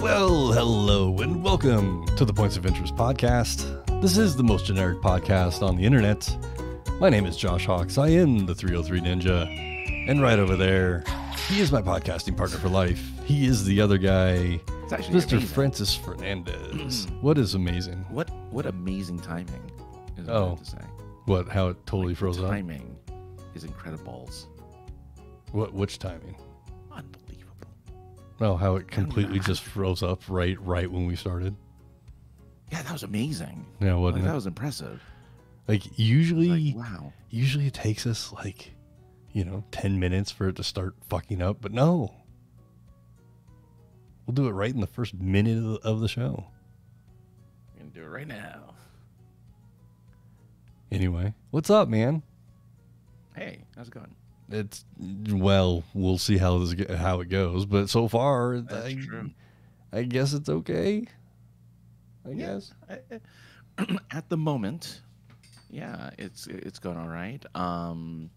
Well, hello and welcome to the Points of Interest podcast. This is the most generic podcast on the internet. My name is Josh Hawks. I am the 303 Ninja. And right over there, he is my podcasting partner for life. He is the other guy, Mr. Amazing. Francis Fernandez. What is amazing? What amazing timing is what I have to say. What? How it totally froze up? Timing is incredible. Which timing? Unbelievable. Oh, how it completely just froze up right when we started. Yeah, that was amazing. Yeah, wasn't it? That was impressive. Like usually, wow. Usually it takes us 10 minutes for it to start fucking up, but no. We'll do it right in the first minute of the show. We're going to do it right now. Anyway, what's up, man? Hey, how's it going? We'll see how it goes, but so far, I guess it's okay. I guess. At the moment, yeah, it's going all right. I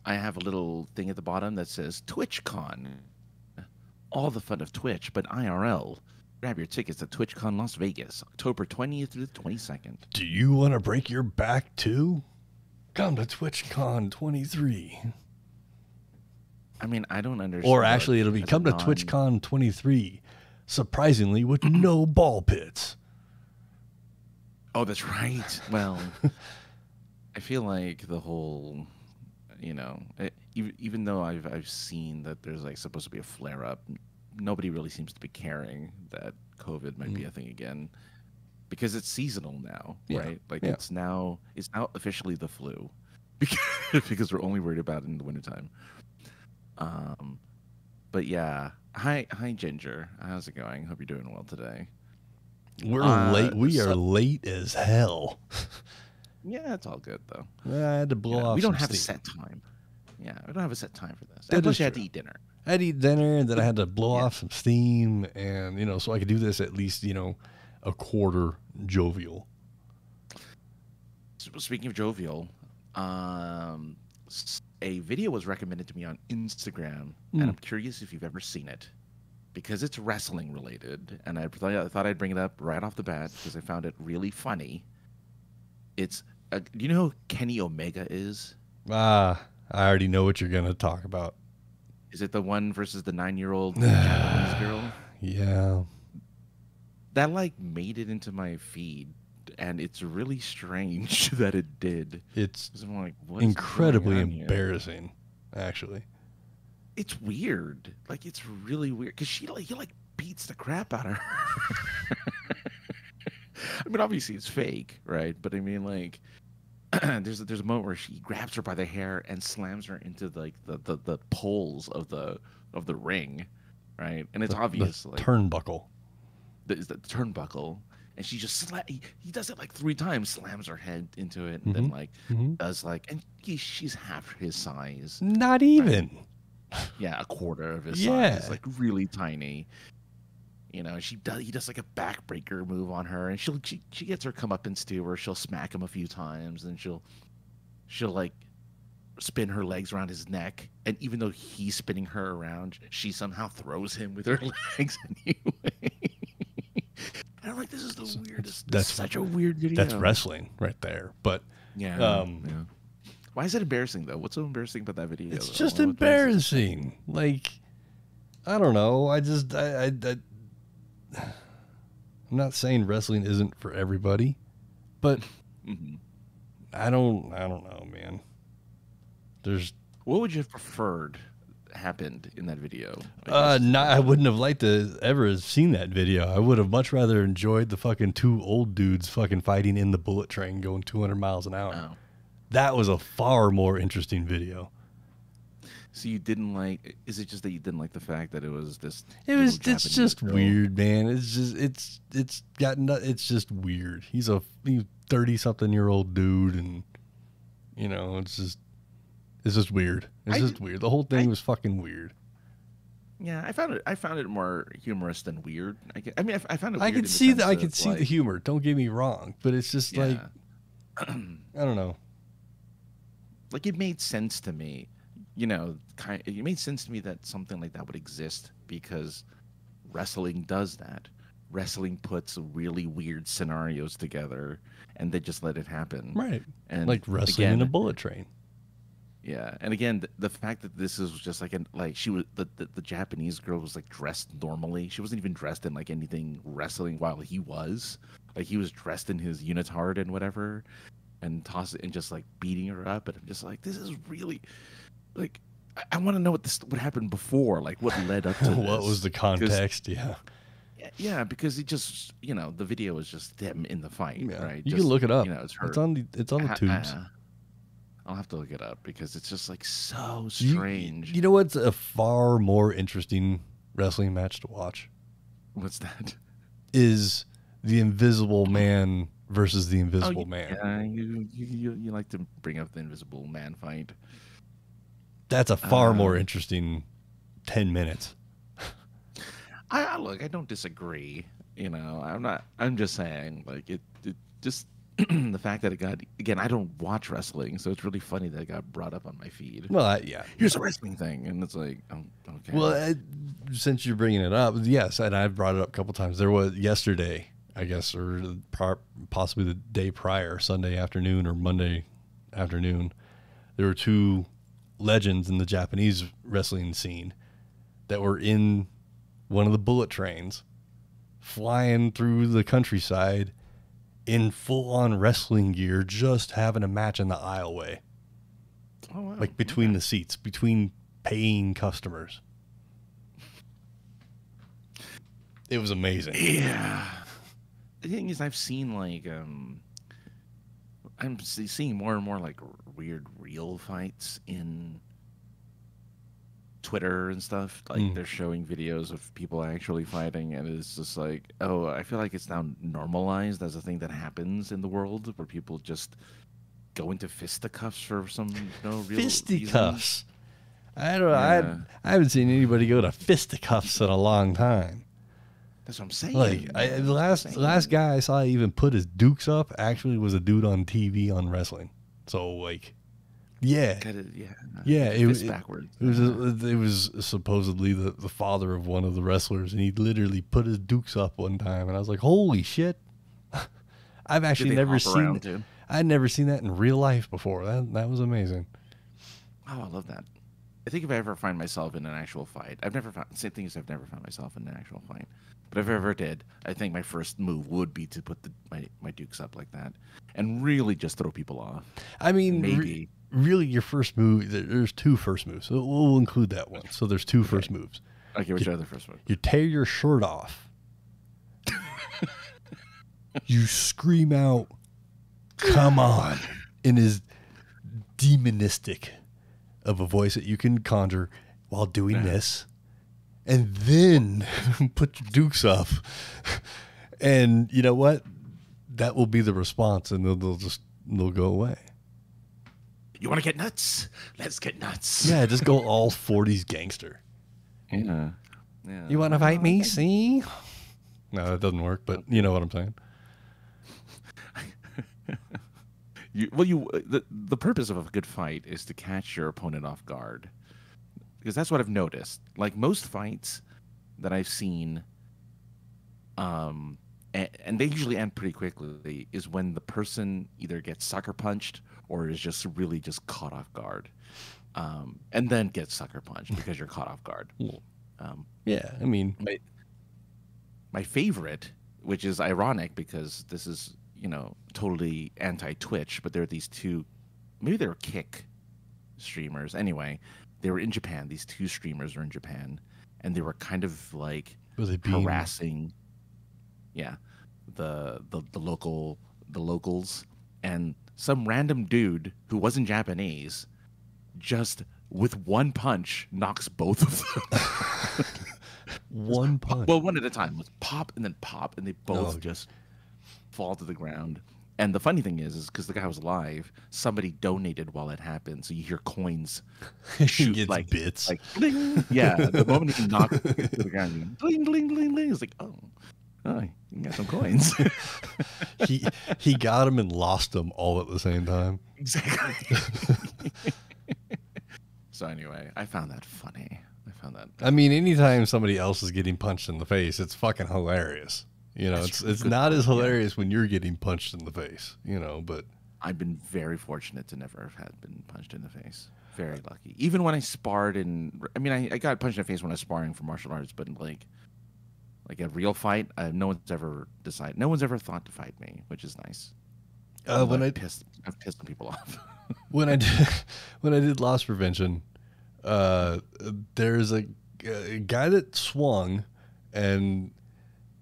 have a little thing at the bottom that says TwitchCon. All the fun of Twitch, but IRL. Grab your tickets at TwitchCon Las Vegas, October 20th through the 22nd. Do you want to break your back too? Come to TwitchCon 23. I mean, I don't understand. Or actually, it'll be come to TwitchCon 23, surprisingly, with no ball pits. Oh, that's right. Well, I feel like the whole, even though I've seen that there's supposed to be a flare up, nobody really seems to be caring that COVID might be a thing again, because it's seasonal now, right? It's now officially the flu, because we're only worried about it in the wintertime. But yeah, hi Ginger, how's it going? Hope you're doing well today. We're late. We are late as hell. Yeah, it's all good though. I had to blow off. We don't have steam. a set time. Yeah, we don't have a set time for this. And plus, you had to eat dinner. I had to eat dinner, and then I had to blow off some steam, and so I could do this at least a quarter jovial. Speaking of jovial, a video was recommended to me on Instagram, and I'm curious if you've ever seen it, because it's wrestling related, and I thought I'd bring it up right off the bat because I found it really funny. It's do you know who Kenny Omega is? I already know what you're gonna talk about. Is it the one versus the 9-year-old Japanese girl? Yeah. That made it into my feed, and it's really strange that it did. It's what incredibly embarrassing, actually. It's weird. It's really weird because he beats the crap out of her. I mean, obviously it's fake, right? But I mean, there's a moment where she grabs her by the hair and slams her into the poles of the ring, right? And it's obvious the turnbuckle. The turnbuckle, and she just he does it 3 times, slams her head into it, and then does and she's half his size. Not even. Right? Yeah, a quarter of his size, really tiny. He does a backbreaker move on her, and she gets her comeuppance too, where she'll smack him a few times, and she'll spin her legs around his neck, and even though he's spinning her around, she somehow throws him with her legs anyway. And I'm this is the weirdest. That's such a weird video. That's wrestling right there. But yeah. Why is it embarrassing though? What's so embarrassing about that video? It's just embarrassing. I don't know. I'm not saying wrestling isn't for everybody, but I don't know, man. What would you have preferred happened in that video? I wouldn't have liked to ever have seen that video. I would have much rather enjoyed the fucking 2 old dudes fucking fighting in the bullet train going 200 miles an hour. Oh. That was a far more interesting video. So you didn't is it just that you didn't like the fact that it was this? It's just weird, man. It's just weird. He's a 30-something-year-old dude, and it's just weird. It's just weird. The whole thing was fucking weird. Yeah, I found it more humorous than weird. I mean, I found it. I could see the humor. Don't get me wrong, but it's just I don't know. It made sense to me. It made sense to me that something like that would exist because wrestling does that. Wrestling puts really weird scenarios together, and they just let it happen. Right. And Like wrestling in a bullet train. yeah, and again, the fact that this is just like she was the Japanese girl was like dressed normally. She wasn't even dressed in like anything wrestling, while he was. Like he was dressed in his unitard and whatever, and and just like beating her up. And I'm just like, this is really like, I want to know what happened before, like what led up to What this. was the context? Yeah. Yeah, because it just, the video is just them in the fight, right? You can look it up. It's her. It's on the tubes. I'll have to look it up because it's just like so strange. You know what's a far more interesting wrestling match to watch? What's that? Is the Invisible Man versus the Invisible Man. Yeah, you like to bring up the Invisible Man fight. That's a far more interesting 10 minutes. I don't disagree. I'm just saying, like, it just the fact that it got, again, I don't watch wrestling, so it's really funny that it got brought up on my feed. Well, yeah. Here's a wrestling thing, and it's like, oh, okay. Well, since you're bringing it up, yes, and I've brought it up a couple times. There was yesterday, I guess, or possibly the day prior, Sunday afternoon or Monday afternoon, there were two legends in the Japanese wrestling scene that were in one of the bullet trains flying through the countryside in full-on wrestling gear, just having a match in the aisleway. Oh, wow. Like between the seats, between paying customers. It was amazing. Yeah. The thing is, I've seen like I'm seeing more and more like weird real fights in Twitter and stuff. Like they're showing videos of people actually fighting, and it's just like, oh, I feel like it's now normalized as a thing that happens in the world, where people just go into fisticuffs for some real fisticuffs. reason. I don't know. I haven't seen anybody go to fisticuffs in a long time. That's what I'm saying. Like the last guy I saw even put his dukes up actually was a dude on TV on wrestling. So like, yeah. It was backwards. It was supposedly the father of one of the wrestlers, and he literally put his dukes up one time, and I was like, holy shit! I've actually never seen. I'd never seen that in real life before. That was amazing. Oh, I love that. I think if I ever find myself in an actual fight, I've never found myself in an actual fight. But if I ever did, I think my first move would be to put my dukes up like that and really just throw people off. I mean, maybe. Really, your first move, there's two first moves. So we'll include that one. So there's two first moves. Okay, which are the first moves? You tear your shirt off. You scream out, "Come on," in as demonistic of a voice that you can conjure while doing this. And then put your dukes up. And you know what? That will be the response, and they'll go away. You want to get nuts? Let's get nuts. Yeah, just go all 40s gangster. Yeah. You want to fight me? See? No, that doesn't work, but you know what I'm saying. The purpose of a good fight is to catch your opponent off guard. Because that's what I've noticed. Like most fights that I've seen, and they usually end pretty quickly, is when the person either gets sucker punched or is just really just caught off guard, and then gets sucker punched because you're caught off guard. Yeah, I mean, my favorite, which is ironic because this is totally anti-Twitch, but there are these two, maybe they were Kick streamers. Anyway, they were in Japan. These two streamers were in Japan, and they were kind of like harassing, the locals, and some random dude who wasn't Japanese just with one punch knocks both of them. One punch. Well, one at a time. It was pop and then pop, and they both just fall to the ground. And the funny thing is because the guy was alive, somebody donated while it happened, so you hear coins shoot like bits. Like bling. Yeah, the moment he knocked to the ground, bling, bling, bling, bling. It's like, oh, you got some coins. he got them and lost them all at the same time. Exactly. So anyway, I found that funny. that. I mean, anytime somebody else is getting punched in the face, it's fucking hilarious. You know, it's not as hilarious when you're getting punched in the face, you know, but I've been very fortunate to never have had been punched in the face. Very lucky. Even when I sparred I got punched in the face when I was sparring for martial arts, but like a real fight, no one's ever thought to fight me, which is nice. I've pissed some people off. when I did loss prevention, there's a guy that swung, and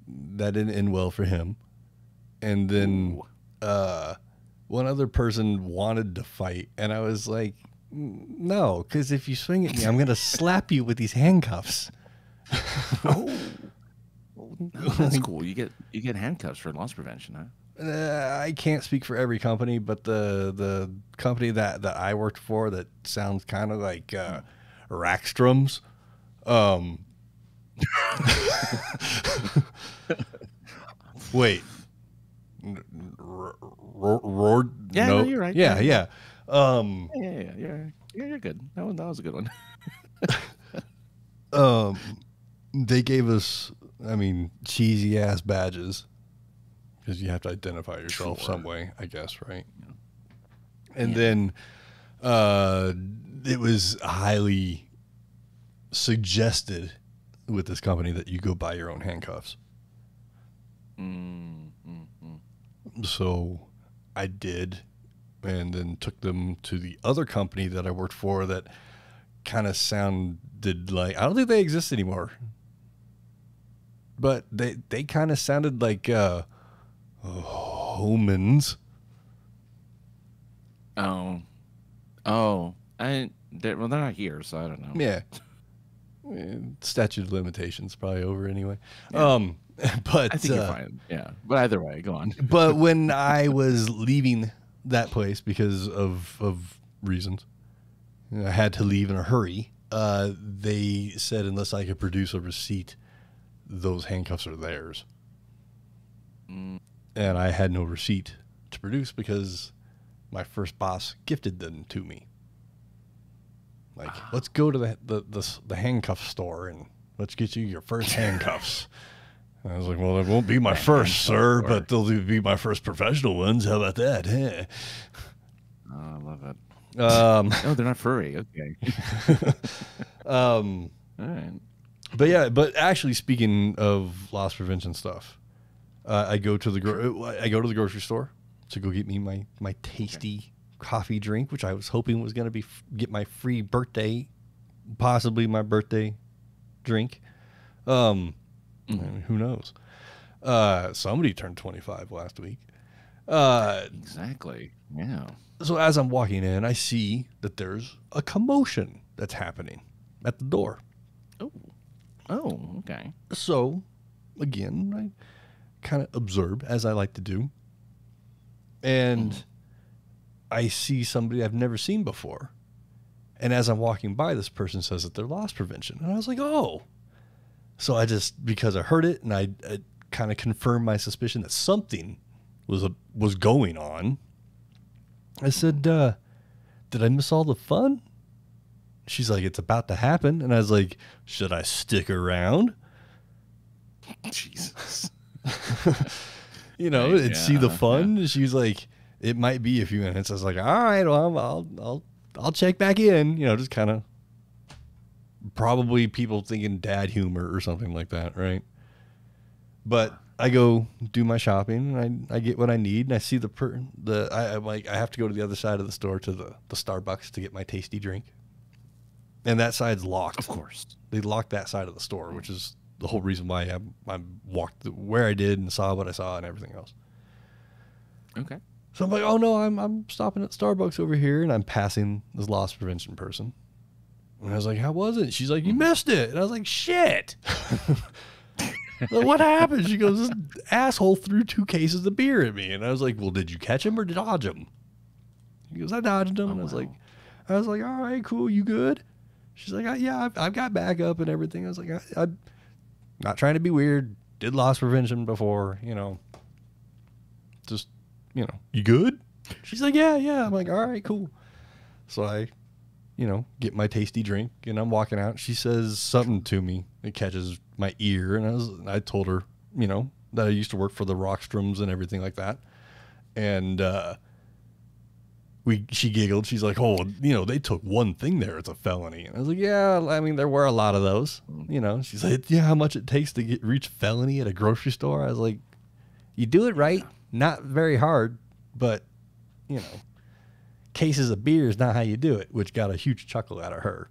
that didn't end well for him. And then one other person wanted to fight, and I was like, no, because if you swing at me, I'm gonna slap you with these handcuffs. That's cool. You get handcuffs for loss prevention, huh? I can't speak for every company, but the company that I worked for that sounds kind of like Rackstrom's. Wait. Roared? Yeah, no, you're right. Yeah. Yeah, you're good. That was a good one. They gave us, cheesy ass badges, because you have to identify yourself some way, I guess, right? Yeah. And then it was highly suggested with this company that you go buy your own handcuffs. So I did, and then took them to the other company that I worked for that kind of sounded like, I don't think they exist anymore, but they kind of sounded like Homans. They're not here, so I don't know. Yeah. Statute of limitations probably over anyway. Yeah. But I think you're fine. Yeah. But either way, go on. But when I was leaving that place because of reasons, I had to leave in a hurry. They said unless I could produce a receipt, those handcuffs are theirs. And I had no receipt to produce because my first boss gifted them to me. Like, let's go to the handcuff store and let's get you your first handcuffs. And I was like, well, they won't be my first, sir, but they'll be my first professional ones. How about that? Yeah. Oh, I love it. No, they're not furry. Okay. All right. But actually, speaking of loss prevention stuff, I go to the grocery store to go get me my tasty coffee drink, which I was hoping was going to get my free birthday, possibly my birthday drink. Who knows? Somebody turned 25 last week. Exactly. Yeah. So as I'm walking in, I see that there's a commotion that's happening at the door. Oh, okay. So, again, I kind of observe, as I like to do. And I see somebody I've never seen before. And as I'm walking by, this person says that they're loss prevention. And I was like, oh. So I just, because I heard it, and I kind of confirmed my suspicion that something was going on, I said, did I miss all the fun? She's like, it's about to happen. And I was like, should I stick around? Jesus. And see the fun. Yeah. She's like, it might be a few minutes. I was like, all right, well, I'll check back in. Just kind of probably people thinking dad humor or something like that, right? But I go do my shopping, and I get what I need, and I see I'm like, I have to go to the other side of the store to the Starbucks to get my tasty drink. And that side's locked. Of course. They locked that side of the store, which is the whole reason why I walked where I did and saw what I saw and everything else. Okay. So I'm like, oh no, I'm stopping at Starbucks over here, and I'm passing this loss prevention person. And I was like, how was it? She's like, you missed it. And I was like, shit. Like, what happened? She goes, this asshole threw 2 cases of beer at me. And I was like, well, did you catch him or dodge him? She goes, I dodged him. And I was like, all right, cool. You good? She's like, yeah, I've got backup and everything. I was like, I'm not trying to be weird. Did loss prevention before, just, you good? She's like, yeah. I'm like, all right, cool. So I get my tasty drink, and I'm walking out. She says something to me. It catches my ear, and I told her, that I used to work for the Rockstroms and everything like that. And she giggled. She's like, "Oh, they took one thing there. It's a felony." And I was like, "Yeah, I mean, there were a lot of those." She's like, "Yeah, how much it takes to reach felony at a grocery store?" I was like, "You do it right, not very hard, but cases of beer is not how you do it," which got a huge chuckle out of her.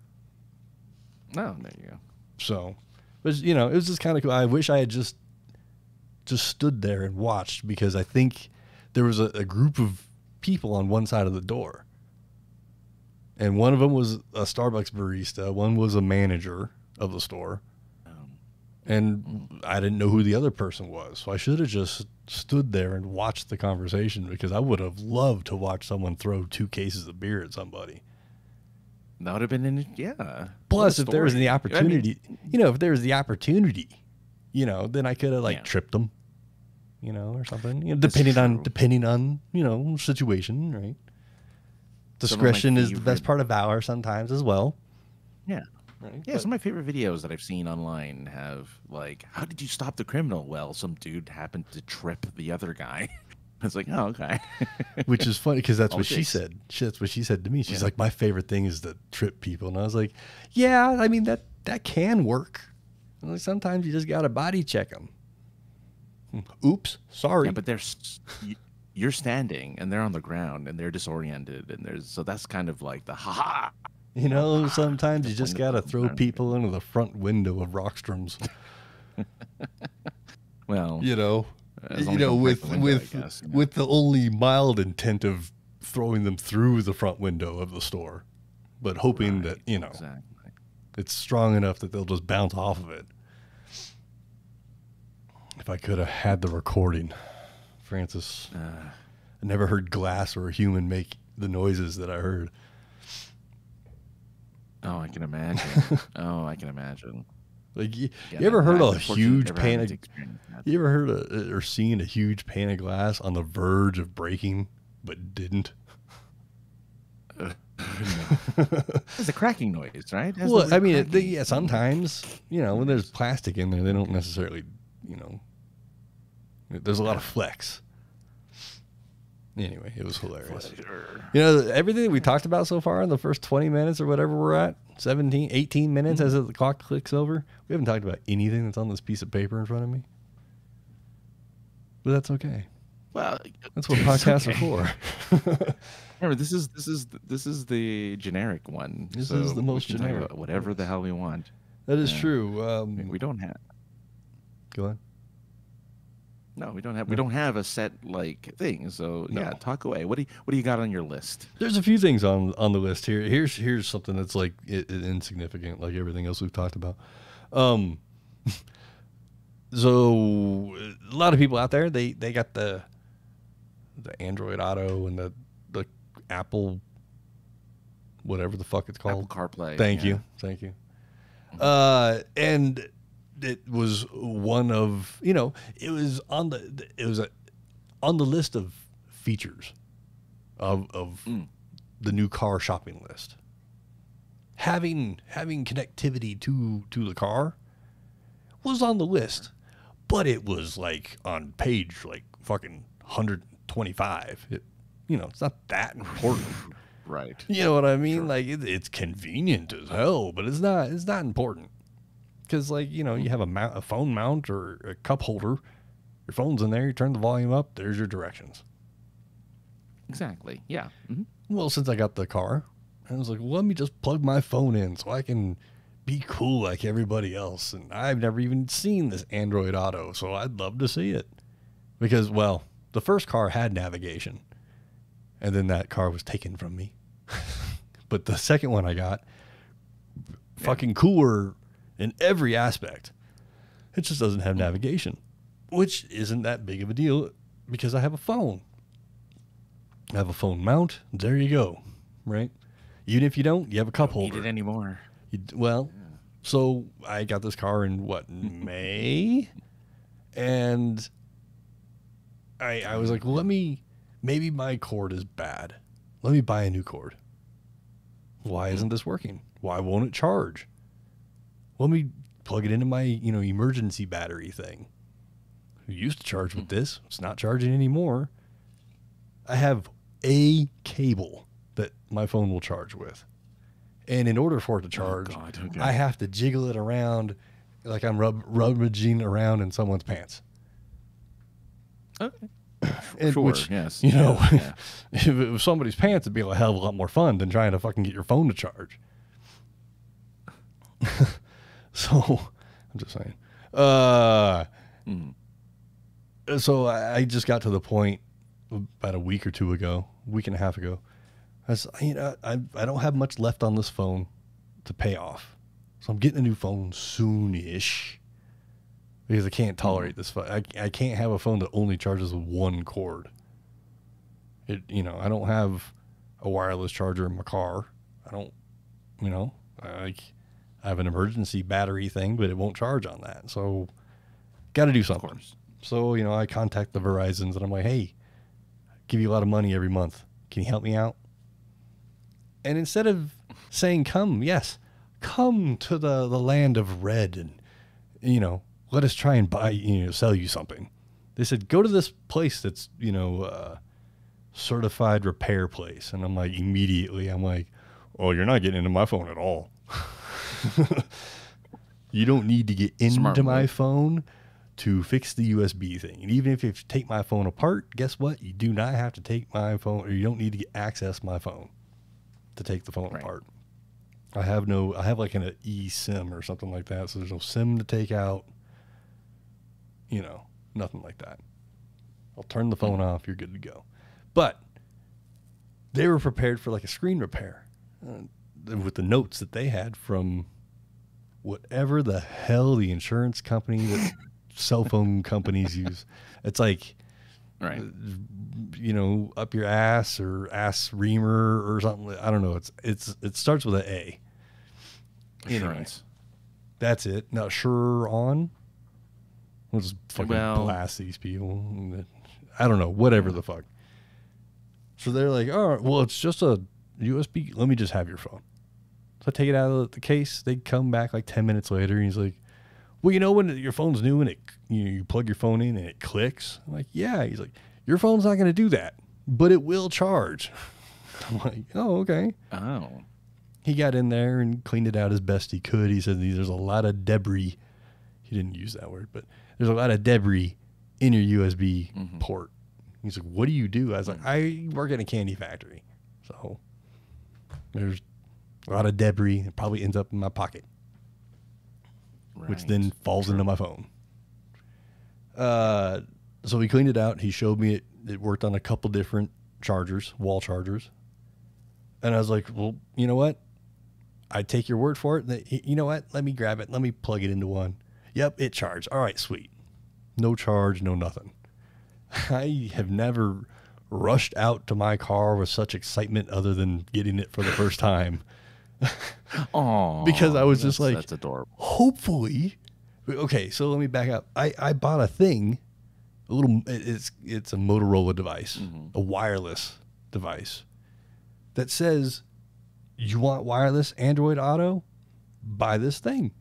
Oh, there you go. So, but it was just kind of cool. I wish I had just stood there and watched, because I think there was a group of people on one side of the door, and one of them was a Starbucks barista, one was a manager of the store, and I didn't know who the other person was, so I should have just stood there and watched the conversation, because I would have loved to watch someone throw 2 cases of beer at somebody. That would have been yeah. Plus, if there was the opportunity, if there was the opportunity, then I could have tripped them, or something. Depending on situation, right? Discretion is the best part of valor sometimes as well. Yeah. Right? Yeah, some of my favorite videos that I've seen online have how did you stop the criminal? Well, some dude happened to trip the other guy. It's like, oh, okay. Which is funny, because that's what she said. That's what she said to me. She's like, "My favorite thing is to trip people." And I was like, "Yeah, I mean, that can work. Sometimes you just got to body check them." Oops, sorry. Yeah, but you're standing and they're on the ground and they're disoriented, and so that's kind of like the ha-ha. Sometimes you just got to throw people into the front window of Rockstroms. Well, with the only mild intent of throwing them through the front window of the store, but hoping that exactly. it's strong enough that they'll just bounce off of it. If I could have had the recording, Francis, I never heard glass or a human make the noises that I heard. Oh, I can imagine. Like you ever heard a huge pane of, you ever heard or seen a huge pane of glass on the verge of breaking but didn't? It's a cracking noise, right? Well, I mean, sometimes, when there's plastic in there, they don't necessarily, there's a lot of flex. Anyway, it was hilarious. Everything that we talked about so far in the first 20 minutes or whatever we're at, 18 minutes as the clock clicks over, we haven't talked about anything that's on this piece of paper in front of me. But that's okay. Well, that's what podcasts are for. Remember, this is the generic one. This is the most generic. Whatever the hell we want. That is true. We don't have. Go on. No, we don't have a set thing. So yeah, talk away. What do you got on your list? There's a few things on the list here. Here's something that's insignificant, like everything else we've talked about. So a lot of people out there, they got the Android Auto and the Apple, whatever the fuck it's called, Apple CarPlay. Thank you. And it was one of, it was on the list of features of the new car shopping list. Having connectivity to the car was on the list, but it was on page fucking 125. It's not that important. Right. You know what I mean? Sure. It's convenient as hell, but it's not important. Because, you have a phone mount or a cup holder. Your phone's in there. You turn the volume up. There's your directions. Exactly. Yeah. Mm-hmm. Well, since I got the car, I was like, well, let me just plug my phone in so I can be cool like everybody else. And I've never even seen this Android Auto, so I'd love to see it. Because, well, the first car had navigation. And then that car was taken from me. But the second one I got, fucking cooler in every aspect. It just doesn't have navigation, which isn't that big of a deal because I have a phone. I have a phone mount. There you go. Right? Even if you don't, you have a cup holder. Don't need it anymore. So I got this car in May? And I was like, well, maybe my cord is bad. Let me buy a new cord. why isn't this working? Why won't it charge? Let me plug it into my, emergency battery thing. It used to charge with this. It's not charging anymore. I have a cable that my phone will charge with. And in order for it to charge, I have to jiggle it around like I'm rummaging around in someone's pants. Okay. Sure, which, yes. If it was somebody's pants, it'd be a hell of a lot more fun than trying to fucking get your phone to charge. So, I'm just saying. So I just got to the point about a week and a half ago. I don't have much left on this phone to pay off. So I'm getting a new phone soon-ish because I can't tolerate this phone. I can't have a phone that only charges with one cord. I don't have a wireless charger in my car. I don't, I have an emergency battery thing, but it won't charge on that. So got to do something. Of course. So, I contact the Verizons and I'm like, hey, I give you a lot of money every month. Can you help me out? And instead of saying come to the land of red and, let us try and buy, sell you something. They said, go to this place that's, certified repair place. And I'm like, immediately, oh, you're not getting into my phone at all. You don't need to get into my phone to fix the USB thing. And even if you take my phone apart, guess what? You do not have to take my phone, or you don't need to access my phone to take the phone apart. I have like an eSIM or something like that. So there's no SIM to take out, nothing like that. I'll turn the phone off. You're good to go. But they were prepared for like a screen repair with the notes that they had from whatever the hell the insurance company that cell phone companies use. It's like, right, up your ass or ass reamer or something. I don't know. It starts with an A. Insurance. That's it. Now, sure on. We'll just fucking blast these people. I don't know. Whatever the fuck. So they're like, all right, well, it's just a USB. Let me just have your phone. So I take it out of the case. They come back like 10 minutes later. And he's like, well, when your phone's new and you plug your phone in and it clicks. I'm like, yeah. He's like, your phone's not going to do that, but it will charge. I'm like, oh, okay. Oh. He got in there and cleaned it out as best he could. He said there's a lot of debris. He didn't use that word, but there's a lot of debris in your USB port. He's like, what do you do? I was like, I work in a candy factory. So there's a lot of debris. It probably ends up in my pocket, which then falls into my phone. So he cleaned it out. He showed me it worked on a couple different chargers, wall chargers. And I was like, well, you know what? I take your word for it. You know what? Let me grab it. Let me plug it into one. Yep, it charged. All right, sweet. No charge, no nothing. I have never rushed out to my car with such excitement other than getting it for the first time. Oh, because I was just like, that's adorable. Hopefully. Okay, so let me back up. I bought a thing, it's a Motorola device, a wireless device that says, you want wireless Android Auto? Buy this thing.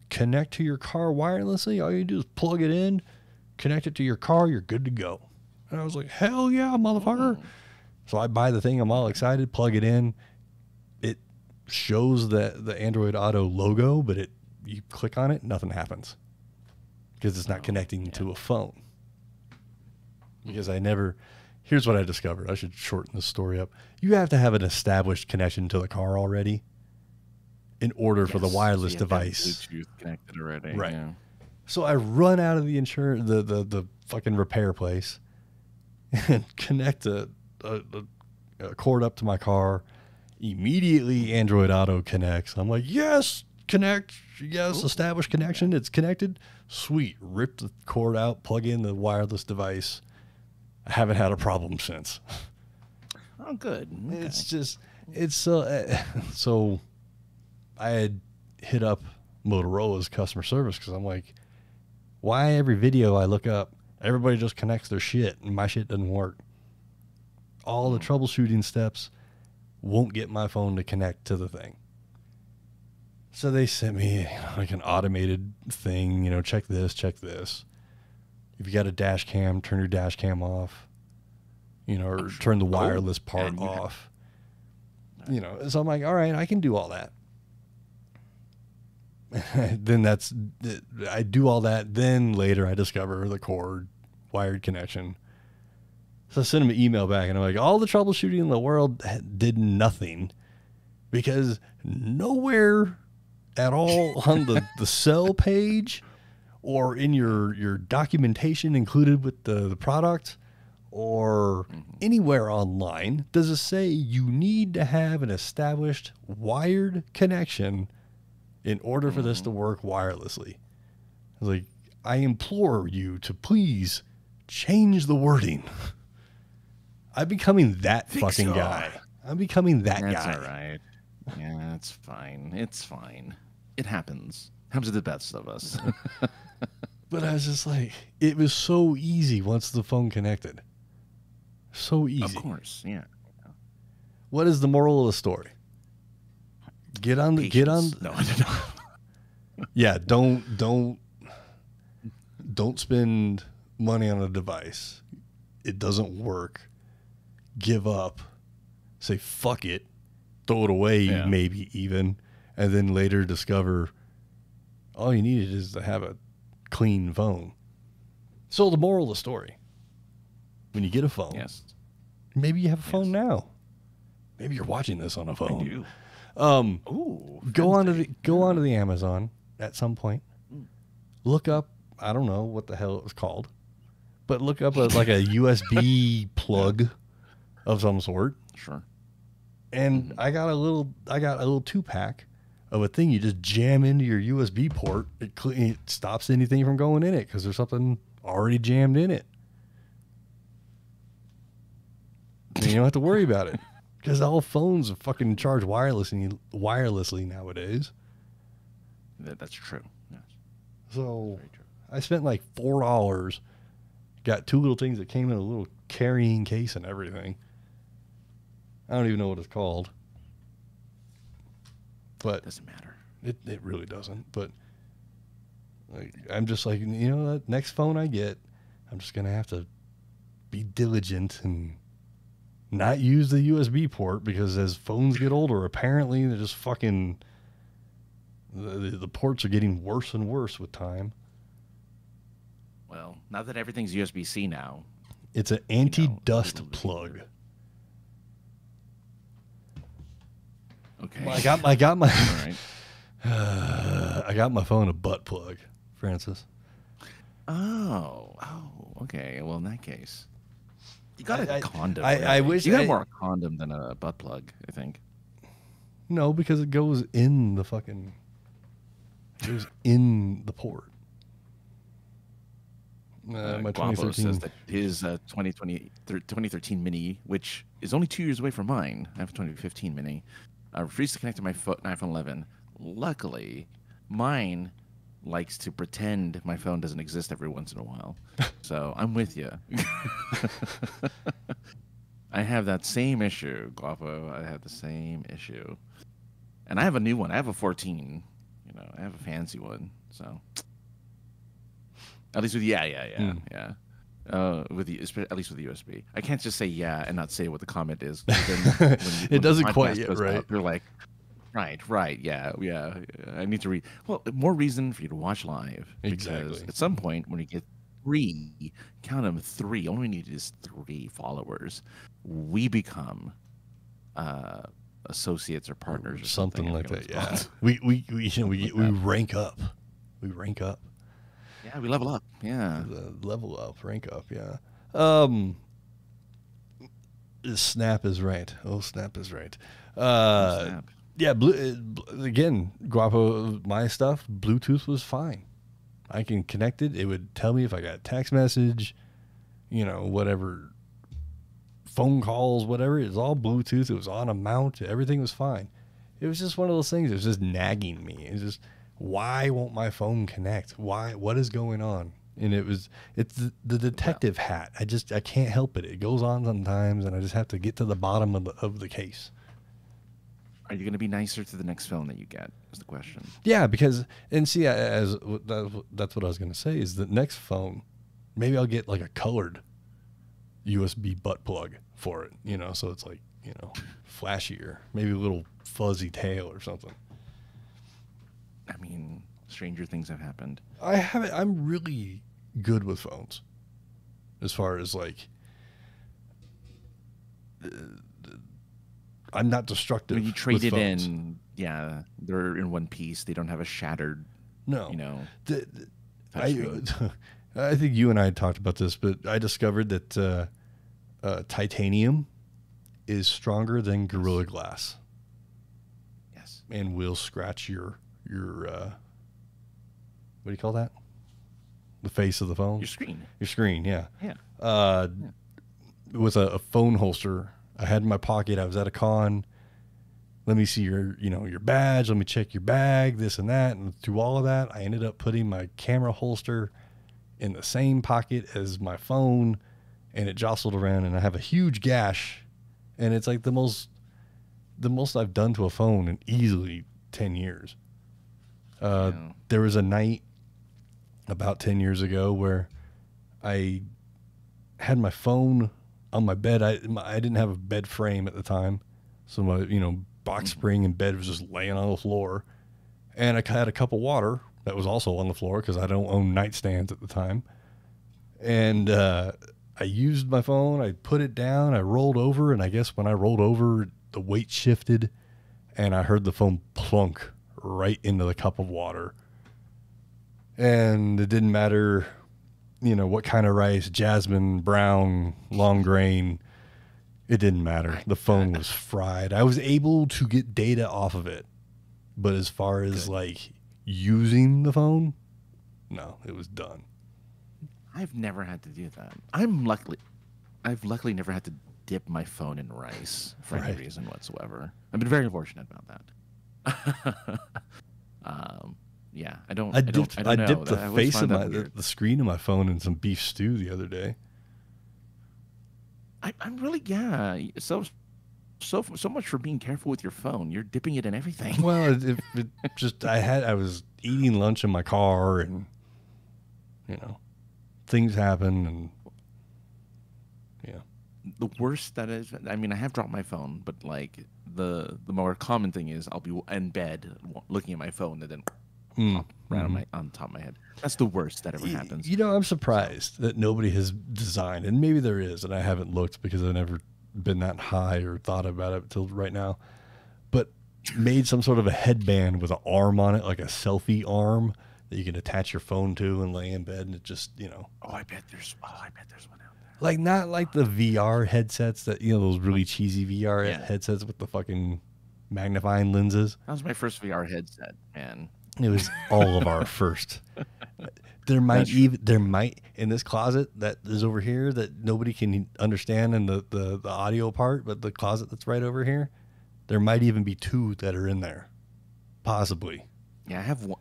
Connect to your car wirelessly. All you do is plug it in, connect it to your car, you're good to go. And I was like, hell yeah, motherfucker. So I buy the thing, I'm all excited, plug it in. It shows the Android Auto logo, but you click on it, nothing happens. Because it's not connecting to a phone. Because here's what I discovered. I should shorten this story up. You have to have an established connection to the car already in order for the wireless device. Bluetooth connected already. Right. Yeah. So I run out of the insurance, the fucking repair place, and connect a cord up to my car. Immediately, Android Auto connects. I'm like, yes, connect. Yes, establish connection. It's connected. Sweet. Rip the cord out, plug in the wireless device. I haven't had a problem since. Oh, good. Okay. It's so I had hit up Motorola's customer service because I'm like, why every video I look up, everybody just connects their shit and my shit doesn't work. All the troubleshooting steps won't get my phone to connect to the thing. So they sent me like an automated thing, check this, check this. If you got a dash cam, turn your dash cam off, or turn the wireless part off. So I'm like, all right, I can do all that. Then I do all that. Then later I discover the cord wired connection. So I send him an email back and I'm like, all the troubleshooting in the world did nothing because nowhere at all on the sell page or in your documentation included with the product or anywhere online does it say you need to have an established wired connection in order for this to work wirelessly. I was like, I implore you to please change the wording. I'm becoming that fucking guy. I'm becoming that guy. That's all right. Yeah, it's fine. It's fine. It happens. Happens to the best of us. But I was just like, it was so easy once the phone connected. So easy. Of course, yeah. What is the moral of the story? No, I don't know. Yeah, don't spend money on a device. It doesn't work. Give up. Say fuck it. Throw it away, maybe even, and then later discover all you needed is to have a clean phone. So the moral of the story: when you get a phone, maybe you have a phone now. Maybe you're watching this on a phone. I do. Go onto the Amazon at some point. Look up, I don't know what the hell it was called, but look up like a USB plug of some sort. Sure. And I got a little 2-pack of a thing you just jam into your USB port. It stops anything from going in it because there's something already jammed in it. And you don't have to worry about it because all phones are fucking charged wirelessly nowadays. That's true. Yes. So I spent like $4. Got 2 little things that came in a little carrying case and everything. I don't even know what it's called. But doesn't matter. It really doesn't. But I'm just like, that next phone I get, I'm just going to have to be diligent and not use the USB port because as phones get older, apparently they're just fucking, the ports are getting worse and worse with time. Well, now that everything's USB-C now. It's an anti-dust plug. Okay. Well, I got my All right. I got my phone a butt plug, Francis. Oh, okay. Well, in that case, you got a condom. I wish you got more a condom than a butt plug. I think. No, because it goes in the fucking. It goes in the port. My Guapo 2013 says that his 2013 Mini, which is only 2 years away from mine, I have a 2015 Mini, refused to connect to my iPhone 11. Luckily, mine likes to pretend my phone doesn't exist every once in a while. So I'm with you. I have that same issue, Guapo. I have the same issue. And I have a new one. I have a 14. I have a fancy one. So... At least with at least with the USB. I can't just say and not say what the comment is. Then it doesn't quite yet, right? Up, you're like, right, yeah. I need to read. Well, more reason for you to watch live. Exactly. Because at some point, when you get 3, count them 3. All we need is 3 followers. We become associates or partners or something like that. Yeah, we rank up. We rank up. Yeah, we level up. Yeah. Level up, rank up, yeah. Snap is right. Oh, Snap is right. Snap. Yeah, again, Guapo, my stuff, Bluetooth was fine. I can connect it. It would tell me if I got a text message, whatever, phone calls, whatever. It was all Bluetooth. It was on a mount. Everything was fine. It was just one of those things. It was just nagging me. It was just... Why won't my phone connect? Why? What is going on? And it's the detective hat. I can't help it. It goes on sometimes, and I just have to get to the bottom of the case. Are you going to be nicer to the next phone that you get? Is the question. Yeah, because and see, that's what I was going to say is the next phone, maybe I'll get like a colored USB butt plug for it, you know, so it's like, you know, flashier, maybe a little fuzzy tail or something. I mean, stranger things have happened. I'm really good with phones as far as like, I'm not destructive. When you trade it phones. in, yeah, they're in one piece. They don't have a shattered, you know. I think you and I had talked about this, but I discovered that titanium is stronger than Gorilla Glass. Yes. And will scratch your what do you call that? The face of the phone? Your screen. Your screen, yeah. Yeah. With a phone holster I had in my pocket. I was at a con. Let me see your badge. Let me check your bag, this and that. And through all of that, I ended up putting my camera holster in the same pocket as my phone, and it jostled around, and I have a huge gash, and it's like the most I've done to a phone in easily 10 years. There was a night about 10 years ago where I had my phone on my bed. I didn't have a bed frame at the time, so my box spring and bed was just laying on the floor, and I had a cup of water that was also on the floor because I don't own nightstands at the time, and I used my phone. I put it down. I rolled over, and I guess when I rolled over, the weight shifted, and I heard the phone plunk right into the cup of water. And it didn't matter, what kind of rice, jasmine, brown, long grain. It didn't matter. The phone was fried. I was able to get data off of it. But as far as like using the phone, no, it was done. I've never had to do that. I've luckily never had to dip my phone in rice for any reason whatsoever. I've been very fortunate about that. Yeah, I don't. I dipped the face of the screen of my phone in some beef stew the other day. I'm really So much for being careful with your phone. You're dipping it in everything. Well, I was eating lunch in my car, and things happen, and the worst that is. I mean, I have dropped my phone, but like the more common thing is I'll be in bed looking at my phone and then. On top of my head. That's the worst that ever happens. I'm surprised that nobody has designed, and maybe there is, and I haven't looked because I've never been that high or thought about it until right now, but made some sort of a headband with an arm on it, like a selfie arm that you can attach your phone to and lay in bed, and it just, I bet there's one out there. Like, not like the VR headsets that, those really cheesy VR headsets with the fucking magnifying lenses. That was my first VR headset, man. It was all of our first. There might in this closet that is over here that nobody can understand in the audio part, but the closet that's right over here, there might even be two that are in there, possibly. Yeah, I have one.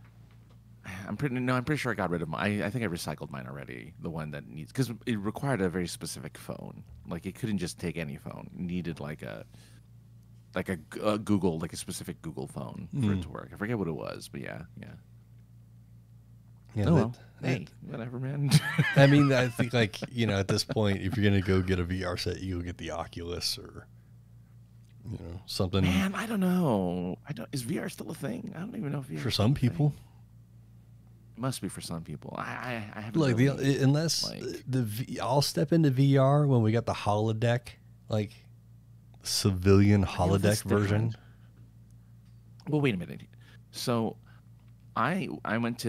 I'm pretty sure I got rid of mine. I think I recycled mine already. The one that needs, because it required a very specific phone. Like, it couldn't just take any phone. It needed like a Google, like a specific Google phone for it to work. I forget what it was, but yeah. Hey, whatever, man. I mean, I think at this point, if you're gonna go get a VR set, you go get the Oculus or something. Man, I don't know. Is VR still a thing? I don't even know if VR for some people. It must be for some people. I haven't like I'll step into VR when we got the holodeck, like civilian holodeck version. Well, wait a minute. So I went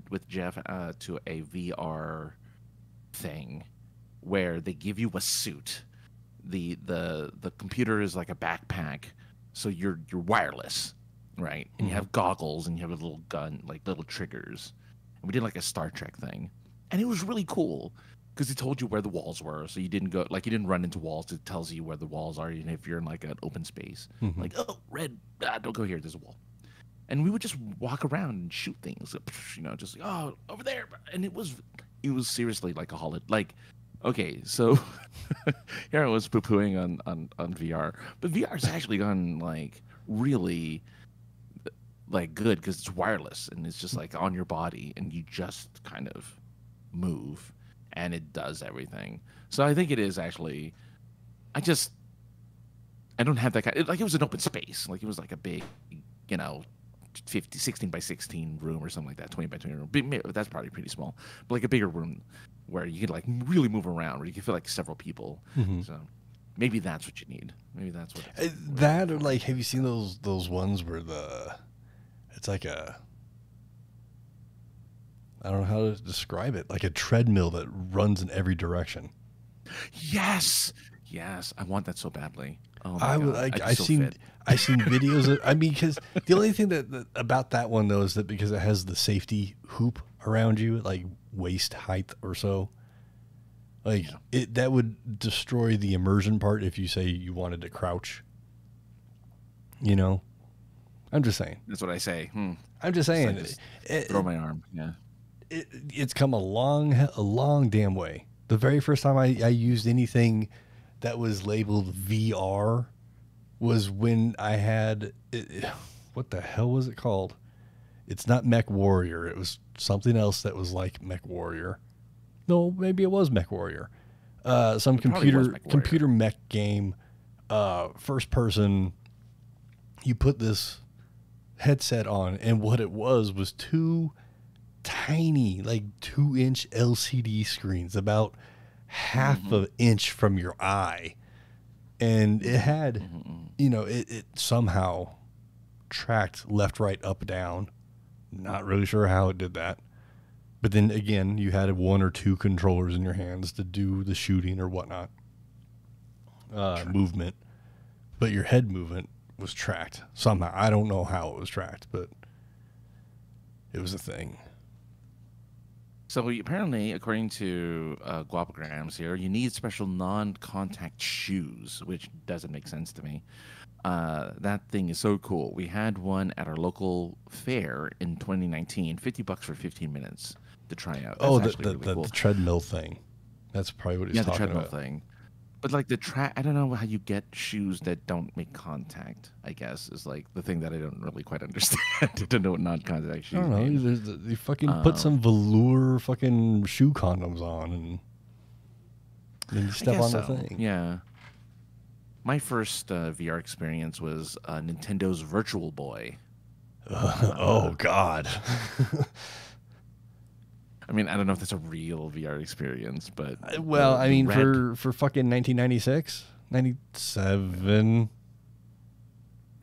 with Jeff to a VR thing where they give you a suit. The computer is like a backpack, so you're wireless, right? And you have goggles and you have a little gun, like little triggers. And we did like a Star Trek thing, and it was really cool. Because it told you where the walls were, so you didn't run into walls. It tells you where the walls are, even if you're in like an open space. Like, oh, red, don't go here. There's a wall. And we would just walk around and shoot things, just like, oh, over there. And it was seriously like a holodeck. Like, Okay, so here I was poo-pooing on VR, but VR's actually gone like really like good because it's wireless and it's just like on your body and you just kind of move and it does everything. So I think it is actually. I don't have that kind. Like it was an open space, like it was like a big, you know, 16 by 16 room or something like that, 20 by 20 room. That's probably pretty small, but like a bigger room where you could like really move around, where you can feel like several people. Mm-hmm. So maybe that's what you need. Maybe that's what That or like, have you seen those ones where it's like I don't know how to describe it, like a treadmill that runs in every direction. Yes, I want that so badly. Oh my I would God. like. I'd be I've seen videos. I mean, because the only thing that about that one though is that because it has the safety hoop around you, like waist height or so, like that would destroy the immersion part if you say you wanted to crouch. You know, I'm just saying. That's what I say. I'm just saying. Just throw my arm. Yeah. It's come a long damn way. The very first time I used anything that was labeled VR was when I had what the hell was it called? It's not Mech Warrior. It was something else that was like Mech Warrior. No, maybe it was Mech Warrior. Some computer mech game, first person. You put this headset on, and what it was two tiny, like 2-inch LCD screens, about half an inch from your eye, and it had, it somehow tracked left, right, up, down. Not really sure how it did that, but then again, you had 1 or 2 controllers in your hands to do the shooting or whatnot, movement, but your head movement was tracked somehow. I don't know how it was tracked, but it was a thing. So apparently, according to Guapograms here, you need special non-contact shoes, which doesn't make sense to me. That thing is so cool. We had one at our local fair in 2019, $50 for 15 minutes to try out. That's the really cool. the treadmill thing. That's probably what he's talking about. Yeah, the treadmill thing. But like I don't know how you get shoes that don't make contact, I guess, is like the thing that I don't really quite understand. I don't know what non-contact shoes I don't know. mean. You fucking put some velour fucking shoe condoms on and then you step on the thing. Yeah. My first VR experience was Nintendo's Virtual Boy. Oh, God. I mean, I don't know if that's a real VR experience, but... Well, I mean, for fucking 1996, 97...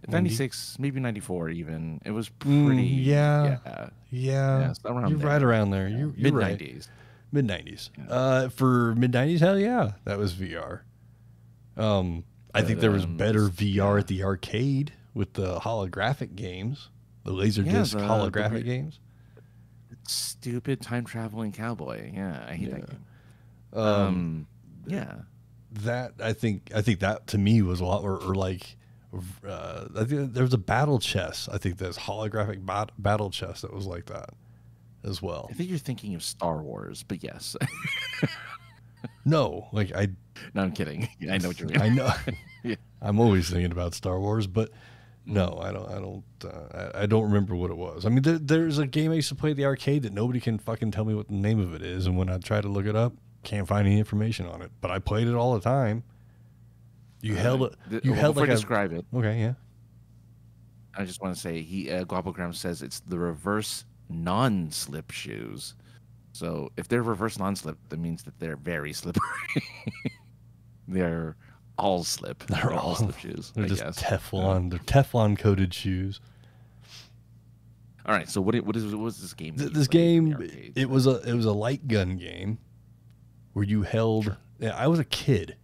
96, maybe 94 even. It was pretty... Yeah. You're right around there. You're right. Mid-90s. Mid-90s. Yeah. For mid-90s, hell yeah, that was VR. I think there was better VR at the arcade with the holographic games, the Laserdisc holographic games. Stupid time traveling cowboy. Yeah, I hate that game. Yeah. That I think that to me was a lot or like I think there was a battle chess. I think there's holographic battle chess that was like that as well. I think you're thinking of Star Wars, but yes. No, like No, I'm kidding. I know what you mean. I know. Yeah. I'm always thinking about Star Wars, but no, I don't remember what it was. I mean, there's a game I used to play at the arcade that nobody can fucking tell me what the name of it is, and when I try to look it up, can't find any information on it. But I played it all the time. You held it. Before I describe it. Okay, yeah. I just want to say Guapogram says it's the reverse non-slip shoes. So if they're reverse non-slip, that means that they're very slippery. They're all slip. They're all slip shoes. They're just Teflon. They're Teflon coated shoes. All right. So what was this game? This game, it was a light gun game where you held. Yeah, I was a kid.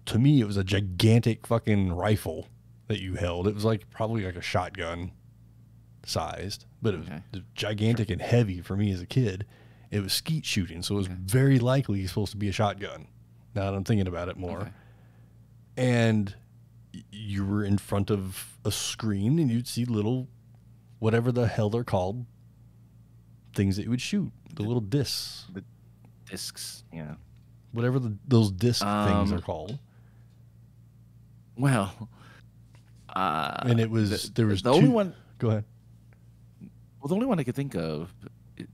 To me, it was a gigantic fucking rifle that you held. It was like probably like a shotgun sized, but it was gigantic and heavy for me as a kid. It was skeet shooting, so it was very likely supposed to be a shotgun. Now that I'm thinking about it more. And you were in front of a screen and you'd see little, whatever the hell they're called, things that you would shoot. The little discs. The discs, yeah. whatever those disc things are called. Well, and it was there was the two. only one. Go ahead. Well, the only one I could think of,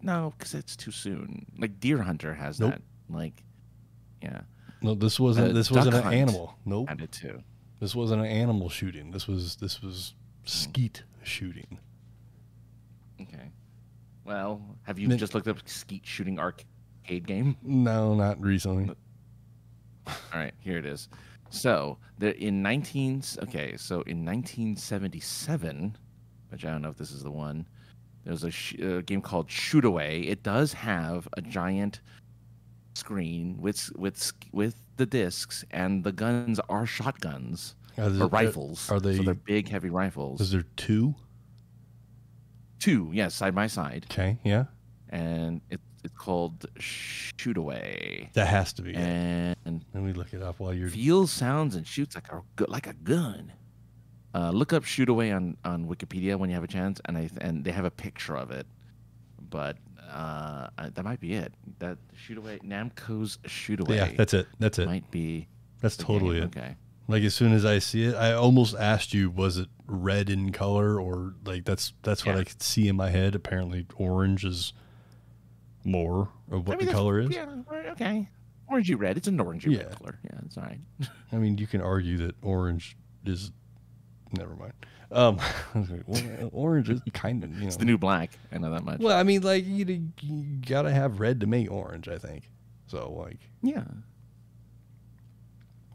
no, because it's too soon. Like Deer Hunter has that. Like, yeah. No, this wasn't. This wasn't an Hunt animal. Nope. Had it too. This wasn't an animal shooting. This was skeet shooting. Okay. Well, have you just looked up skeet shooting arcade game? No, not recently. All right, here it is. So in 1977, which I don't know if this is the one. There was a game called Shoot Away. It does have a giant screen with the discs, and the guns are shotguns or rifles. Are they? So they're big, heavy rifles. Is there two? Two, yes, side by side. Okay, yeah. And it's called Shoot Away. That has to be. And let me look it up while you're. Feels, sounds, and shoots like a gun. Look up Shoot Away on Wikipedia when you have a chance, and they have a picture of it. But that might be it. That Shoot Away, Namco's Shoot Away. Yeah, that's it. That's it. Might be. That's totally it. Okay. Like as soon as I see it, I almost asked you, was it red in color or like that's what I could see in my head. Apparently, orange is more of what the color is. Yeah. Okay. Orangey red. It's an orangey red color. Yeah, it's all right. I mean, you can argue that orange is. Never mind. Orange is kind of, It's the new black. I know that much. Well, I mean, like you gotta have red to make orange. I think so. Like, yeah.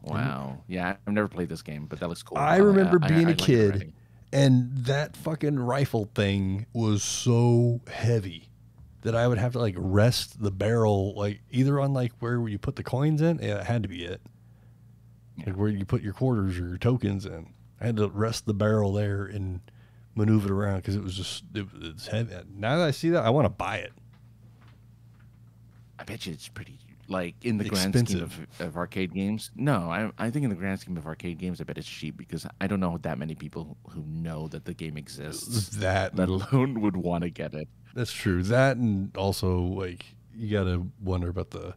Wow. Yeah, I've never played this game, but that looks cool. I remember being a kid, and that fucking rifle thing was so heavy that I would have to like rest the barrel, like either on like where you put the coins in. Yeah, it had to be it. Yeah. Like where you put your quarters or your tokens in. I had to rest the barrel there and maneuver it around because it was just it's heavy. Now that I see that, I want to buy it. I bet you it's pretty like in the grand scheme of arcade games. No, I think in the grand scheme of arcade games, I bet it's cheap because I don't know that many people who know that the game exists. That let alone would want to get it. That's true. That and also like you got to wonder about the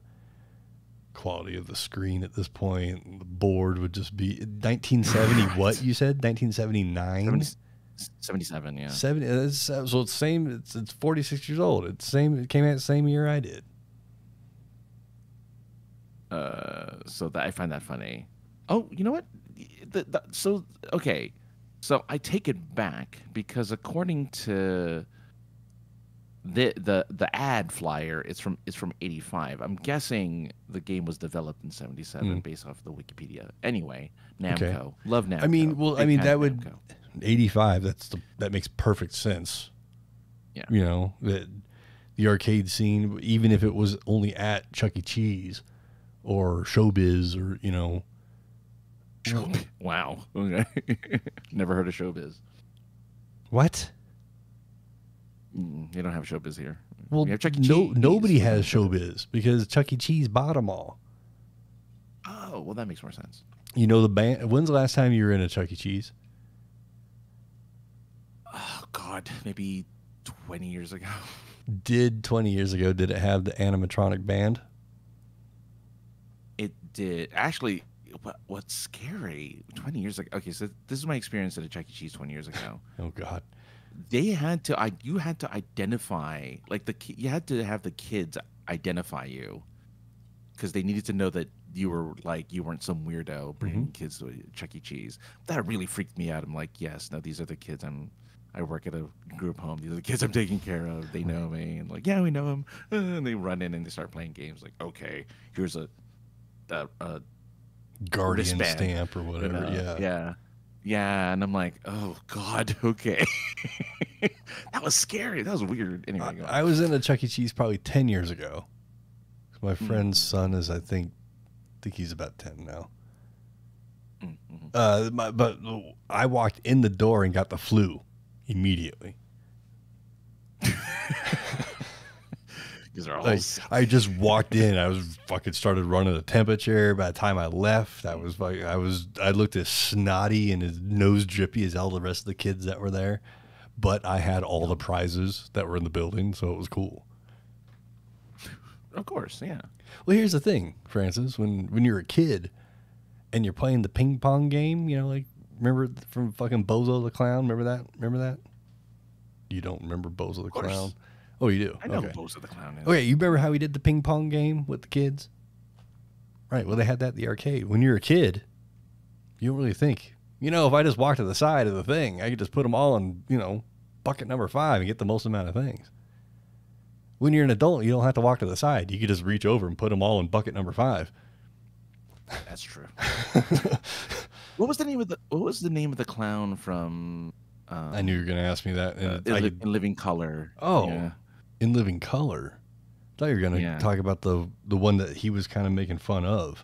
quality of the screen at this point. The board would just be 1970. What you said? 1979. 77. Yeah. 70. So it's same. It's 46 years old. It's same. It came out the same year I did. So that I find that funny. Oh, you know what? So okay, so I take it back because according to the ad flyer, it's from 85. I'm guessing the game was developed in 77 based off the Wikipedia. Anyway, Namco. Okay. Love Namco. I mean, that would Namco. 85. That makes perfect sense. Yeah. You know, the arcade scene, even if it was only at Chuck E. Cheese or Showbiz or, you know. Wow. Okay. Never heard of Showbiz. What? You don't have Showbiz here. Well, nobody has Showbiz because Chuck E. Cheese bought them all. Oh, well, that makes more sense. You know the band. When's the last time you were in a Chuck E. Cheese? Oh God, maybe 20 years ago. 20 years ago, did it have the animatronic band? It did. Actually, what's scary? 20 years ago. Okay, so this is my experience at a Chuck E. Cheese 20 years ago. Oh God. You had to identify, like you had to have the kids identify you because they needed to know that you weren't some weirdo bringing kids to Chuck E. Cheese. That really freaked me out. I'm like, yes, no, these are the kids. I work at a group home. These are the kids I'm taking care of. They know me, and like, yeah, we know them. And they run in and they start playing games. Like, okay, here's a guardian wristband. Stamp or whatever. Yeah, and I'm like, oh God, okay. That was scary. That was weird. Anyway, I was in a Chuck E. Cheese probably 10 years ago. My friend's son is, I think he's about 10 now. But I walked in the door and got the flu immediately. Like, I just walked in. I was fucking started running a temperature. By the time I left, I looked as snotty and as nose drippy as all the rest of the kids that were there. But I had all the prizes that were in the building, so it was cool. Of course, yeah. Well, here's the thing, Francis. When you're a kid and you're playing the ping pong game, like, remember from fucking Bozo the Clown? Remember that? You don't remember Bozo the Clown? Oh, you do? I know okay. who Bozo the Clown is. Okay, you remember how he did the ping pong game with the kids? Right, well, they had that at the arcade. When you're a kid, you don't really think, if I just walk to the side of the thing, I could just put them all in, bucket number 5 and get the most amount of things. When you're an adult, you don't have to walk to the side. You could just reach over and put them all in bucket number 5. That's true. What was the name of the clown from? I knew you were going to ask me that. In Living Color. Oh, yeah. In Living Color. I thought you were going to talk about the one that he was kind of making fun of.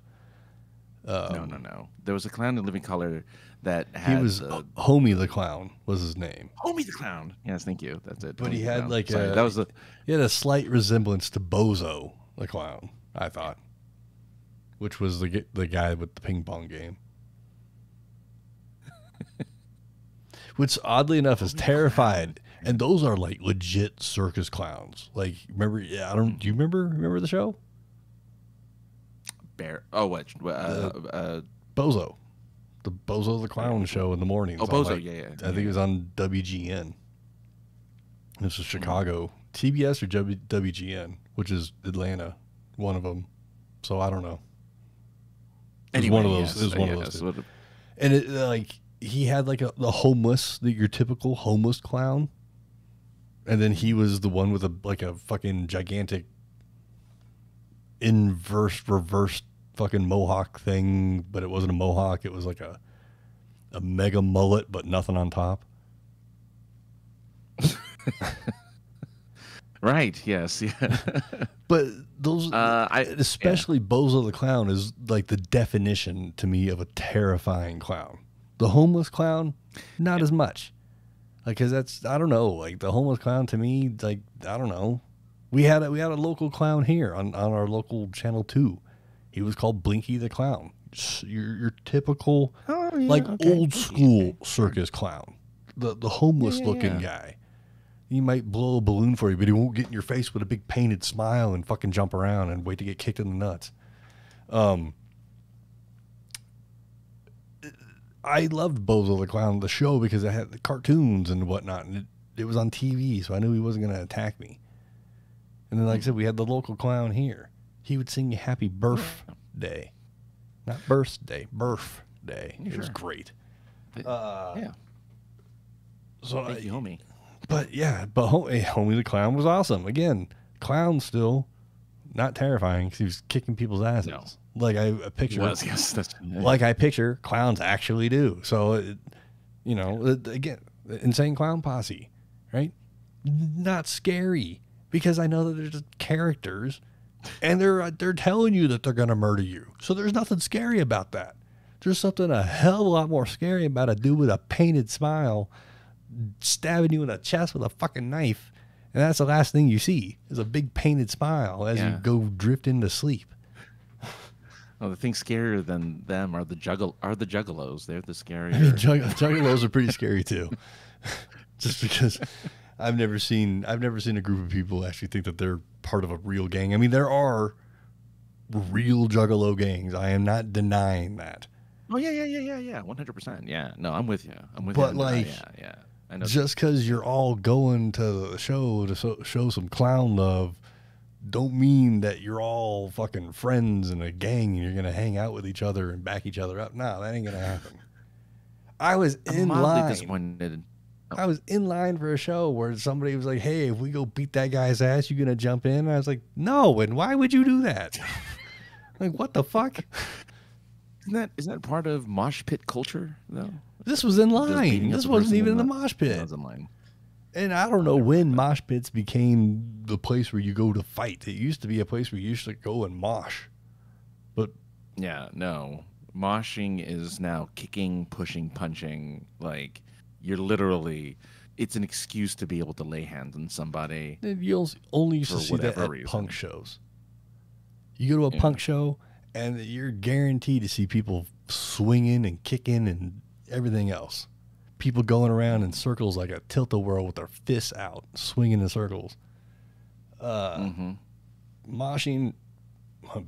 No. There was a clown in Living Color that had... He was Homie the Clown was his name. Homie the Clown. Yes, thank you. That's it. But Homie he had he had a slight resemblance to Bozo the Clown, I thought, which was the guy with the ping pong game. Which, oddly enough, is Terrified. And those are like legit circus clowns. Like, remember? Yeah, do you remember the show? What? Bozo, the Bozo the Clown show in the mornings. Oh, Bozo, yeah. I think it was on WGN. This is Chicago, TBS or WGN, which is Atlanta, one of them. So I don't know. It was one of those. It was one of those. Two. And it he had like the homeless, your typical homeless clown. And then he was the one with a fucking gigantic reverse fucking mohawk thing, but it wasn't a mohawk. It was like a mega mullet, but nothing on top. Right. Yes. Yeah. But those, especially Bozo the Clown, is like the definition to me of a terrifying clown. The homeless clown, not as much. Because I don't know, like the homeless clown to me, like, I don't know. We had a local clown here on our local channel 2. He was called Blinky the Clown. Your typical, old school circus clown. The homeless looking guy. He might blow a balloon for you, but he won't get in your face with a big painted smile and fucking jump around and wait to get kicked in the nuts. I loved Bozo the Clown, the show, because it had the cartoons and whatnot, and it was on TV, so I knew he wasn't going to attack me. And then, like I said, we had the local clown here. He would sing you happy birthday. Not birthday, birthday. It was great. Yeah. So thank you, homie. But Homie the Clown was awesome. Again, clown still not terrifying because he was kicking people's asses. No. Like I picture, like I picture clowns actually do. So, again, Insane Clown Posse, right? Not scary because I know that they're just characters, and they're telling you that they're gonna murder you. So there's nothing scary about that. There's something a hell of a lot more scary about a dude with a painted smile stabbing you in the chest with a fucking knife, and that's the last thing you see is a big painted smile as you go drift into sleep. Well, the thing scarier than them are the juggalos. They're the scarier. I mean, juggalos are pretty scary too. Just because I've never seen a group of people actually think that they're part of a real gang. I mean, there are real juggalo gangs. I am not denying that. Oh yeah, 100%. Yeah, no, I'm with you. But yeah. I know. Just because you're all going to the show to show some clown love, don't mean that you're all fucking friends in a gang and you're gonna hang out with each other and back each other up. No, that ain't gonna happen. I was in line. I was in line for a show where somebody was like, "Hey, if we go beat that guy's ass, you gonna jump in?" And I was like, "No, and why would you do that?" Like, what the fuck? Isn't that part of mosh pit culture though? This was in line. This wasn't even in the mosh pit. It was in line. And I don't know when mosh pits became the place where you go to fight. It used to be a place where you used to go and mosh. But yeah, no. Moshing is now kicking, pushing, punching. Like, you're literally, it's an excuse to be able to lay hands on somebody. You only used to see that at punk shows. You go to a punk show, and you're guaranteed to see people swinging and kicking and everything else. People going around in circles like a tilt-a-whirl with their fists out, swinging in circles. Moshing,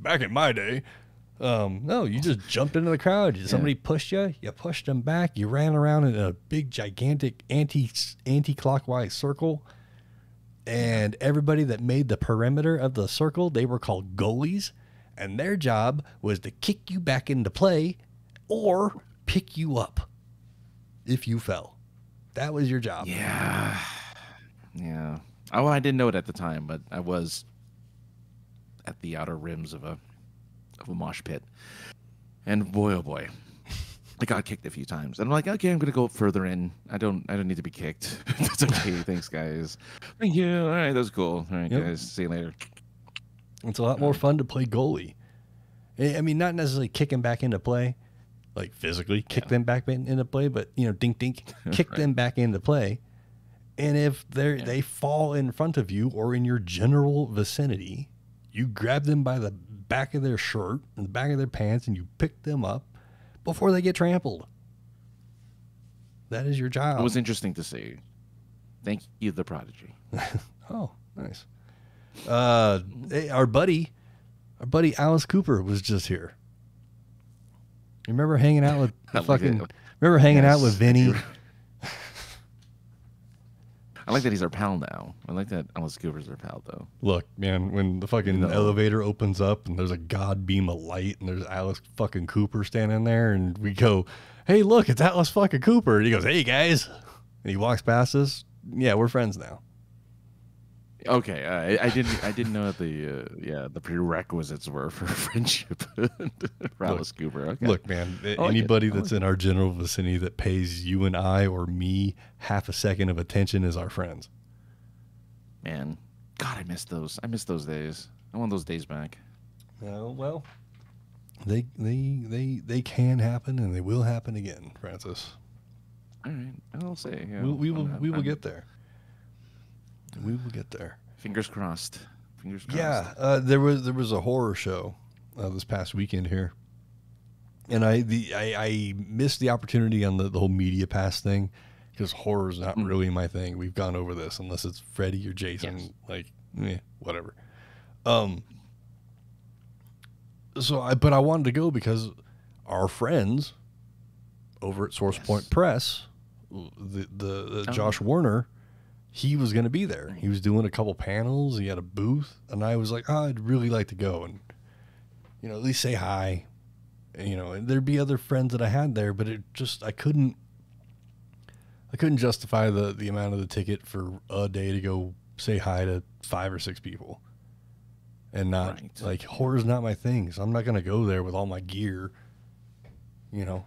back in my day, no, you just jumped into the crowd. Somebody pushed you, you pushed them back. You ran around in a big, gigantic anti-clockwise circle. And everybody that made the perimeter of the circle, they were called goalies. And their job was to kick you back into play or pick you up if you fell. That was your job. Yeah. Yeah. Oh, I didn't know it at the time, but I was at the outer rims of a mosh pit. And boy, oh boy, I got kicked a few times. And I'm like, okay, I'm going to go further in. I don't need to be kicked. That's okay. Thanks, guys. Thank you. All right, that's cool. All right, guys. See you later. It's a lot more fun to play goalie. I mean, not necessarily kicking back into play, like physically kick them back into play, but, dink, kick them back into play. And if they fall in front of you or in your general vicinity, you grab them by the back of their shirt and the back of their pants and you pick them up before they get trampled. That is your job. It was interesting to see. Thank you, the prodigy. Oh, nice. Hey, our buddy Alice Cooper was just here. You remember hanging out with out with Vinny? I like that he's our pal now. I like that Alice Cooper's our pal, though. Look, man, when the fucking elevator opens up and there's a god beam of light and there's Alice fucking Cooper standing there and we go, hey, look, it's Alice fucking Cooper. And he goes, hey, guys. And he walks past us. Yeah, we're friends now. Okay, I didn't know that the prerequisites were for friendship for Alice Cooper. Okay. Look, man, anybody that's in our general vicinity that pays you and I or me half a second of attention is our friends. Man, God, I miss those. I miss those days. I want those days back. Well, they can happen and they will happen again, Francis. All right, I'll say. Yeah, we will get there. We will get there. Fingers crossed. Fingers crossed. Yeah, there was a horror show this past weekend here, and I missed the opportunity on the whole media pass thing because horror is not really my thing. We've gone over this unless it's Freddy or Jason, whatever. But I wanted to go because our friends over at Source Point Press, Josh Warner. He was going to be there. He was doing a couple panels. He had a booth. And I was like, I'd really like to go and, at least say hi. And there'd be other friends that I had there, but it just, I couldn't justify the amount of the ticket for a day to go say hi to 5 or 6 people. And not, horror's not my thing. So I'm not going to go there with all my gear,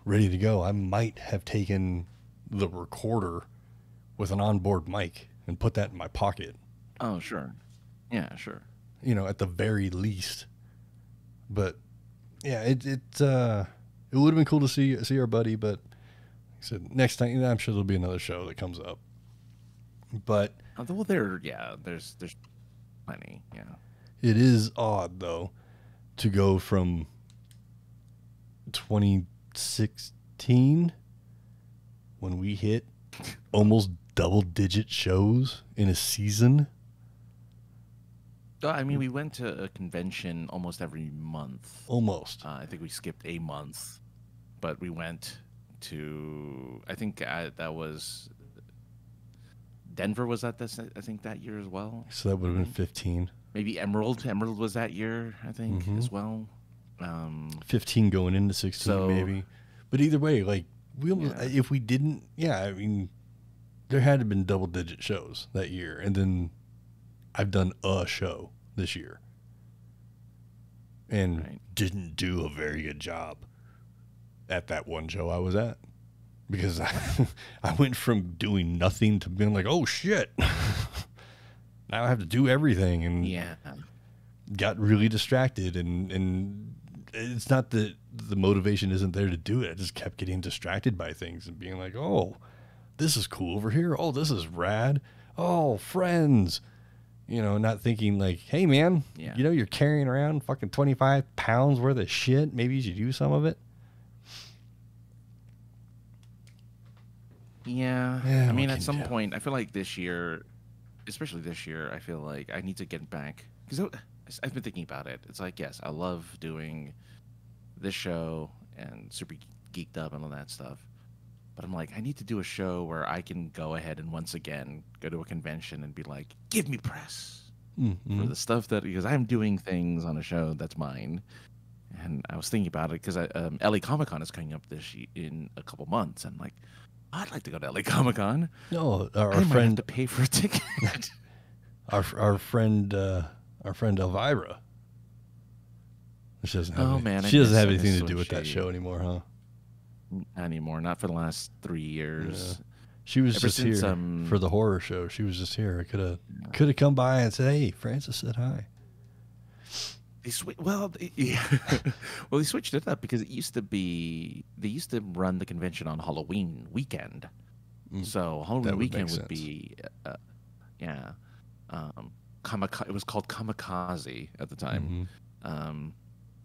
ready to go. I might have taken the recorder with an onboard mic and put that in my pocket. Oh, sure. Yeah, sure. At the very least. But yeah, it would have been cool to see our buddy, but like I said, next time I'm sure there'll be another show that comes up. But well, there's plenty, yeah. It is odd though to go from 2016 when we hit almost double-digit shows in a season. I mean, we went to a convention almost every month. Almost. I think we skipped a month, but we went to. I think that was Denver. Was that this? I think that year as well. So that would have been 15. Maybe Emerald. Emerald was that year, I think, as well. 15 going into 16, maybe. But either way, if we didn't, I mean, there had to have been double-digit shows that year. And then I've done a show this year. And didn't do a very good job at that one show I was at. Because I went from doing nothing to being like, oh, shit. Now I have to do everything. And got really distracted. And it's not that the motivation isn't there to do it. I just kept getting distracted by things and being like, oh, this is cool over here. Oh, this is rad. Oh, friends. Not thinking like, hey, man, you're carrying around fucking 25 pounds worth of shit. Maybe you should use some of it. Yeah. I mean, at some point, I feel like this year, especially this year, I feel like I need to get back. Because I I've been thinking about it. It's like, yes, I love doing this show and super geeked up and all that stuff. But I'm like, I need to do a show where I can go ahead and once again go to a convention and be like, give me press for the stuff that, because I'm doing things on a show that's mine. And I was thinking about it because LA Comic Con is coming up in a couple months. And I'm like, I'd like to go to LA Comic Con. No, I might have to pay for a ticket. our friend Elvira. She doesn't have she doesn't have anything to do with that show anymore, huh? Anymore, not for the last 3 years. Yeah. She was just here for the horror show. She was just here. I could have come by and said, "Hey, Francis said hi." They switched it up because they used to run the convention on Halloween weekend. So Halloween weekend would be, it was called Kamikaze at the time,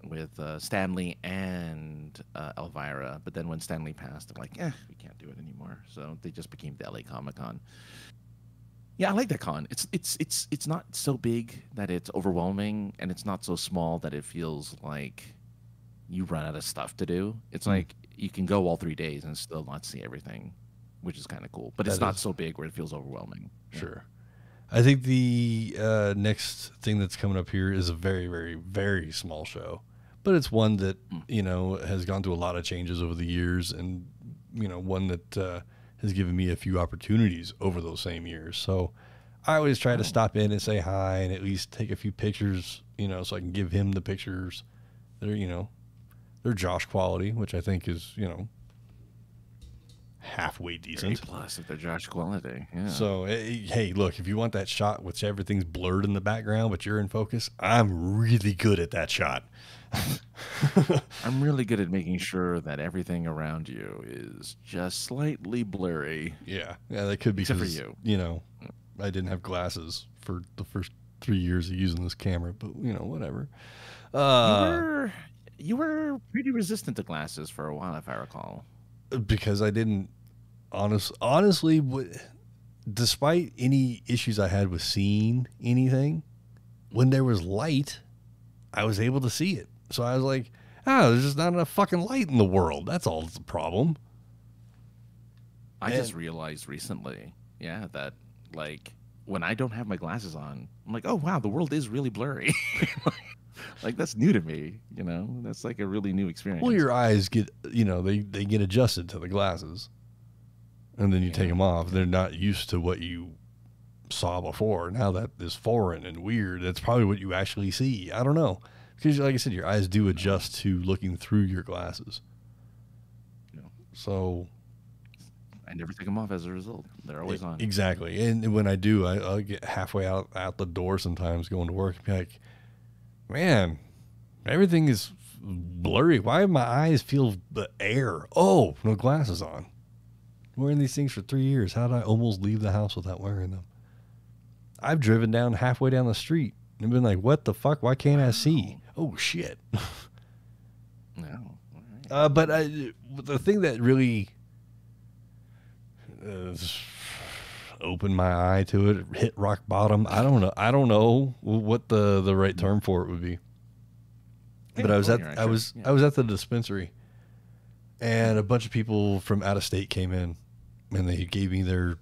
with Stanley and Elvira. But then when Stanley passed, they're like, we can't do it anymore. So they just became the LA Comic Con. Yeah, I like that con. It's not so big that it's overwhelming, and it's not so small that it feels like you run out of stuff to do. It's like you can go all 3 days and still not see everything, which is kind of cool. But it's not so big where it feels overwhelming. Sure. I think the next thing that's coming up here is a very, very, very small show, but it's one that has gone through a lot of changes over the years, and one that has given me a few opportunities over those same years. So I always try to stop in and say hi and at least take a few pictures, so I can give him the pictures. They're Josh quality, which I think is, halfway decent. Plus if they're Josh quality. Yeah. So, hey, look, if you want that shot which everything's blurred in the background, but you're in focus, I'm really good at that shot. I'm really good at making sure that everything around you is just slightly blurry. Yeah, that could be except for you. I didn't have glasses for the first 3 years of using this camera, but whatever. You were pretty resistant to glasses for a while, if I recall. Because I didn't honestly, despite any issues I had with seeing anything, when there was light, I was able to see it. So I was like, there's just not enough fucking light in the world. That's all the problem. I just realized recently, that when I don't have my glasses on, I'm like, oh wow, the world is really blurry. Like that's new to me, That's like a really new experience. Well, your eyes get, they get adjusted to the glasses, and then you take them off. They're not used to what you saw before. Now that is foreign and weird. That's probably what you actually see. I don't know. Because, like I said, your eyes do adjust to looking through your glasses. So I never take them off as a result. They're always on. Exactly. And when I do, I'll get halfway out the door sometimes going to work and be like, man, everything is blurry. Why do my eyes feel the air? Oh, no glasses on. I'm wearing these things for 3 years. How did I almost leave the house without wearing them? I've driven down halfway down the street and been like, what the fuck? Why can't I see? Oh, shit. No. But the thing that really opened my eye to it, hit rock bottom. I don't know what the right term for it would be. But I was at the dispensary, and a bunch of people from out of state came in, and they gave me their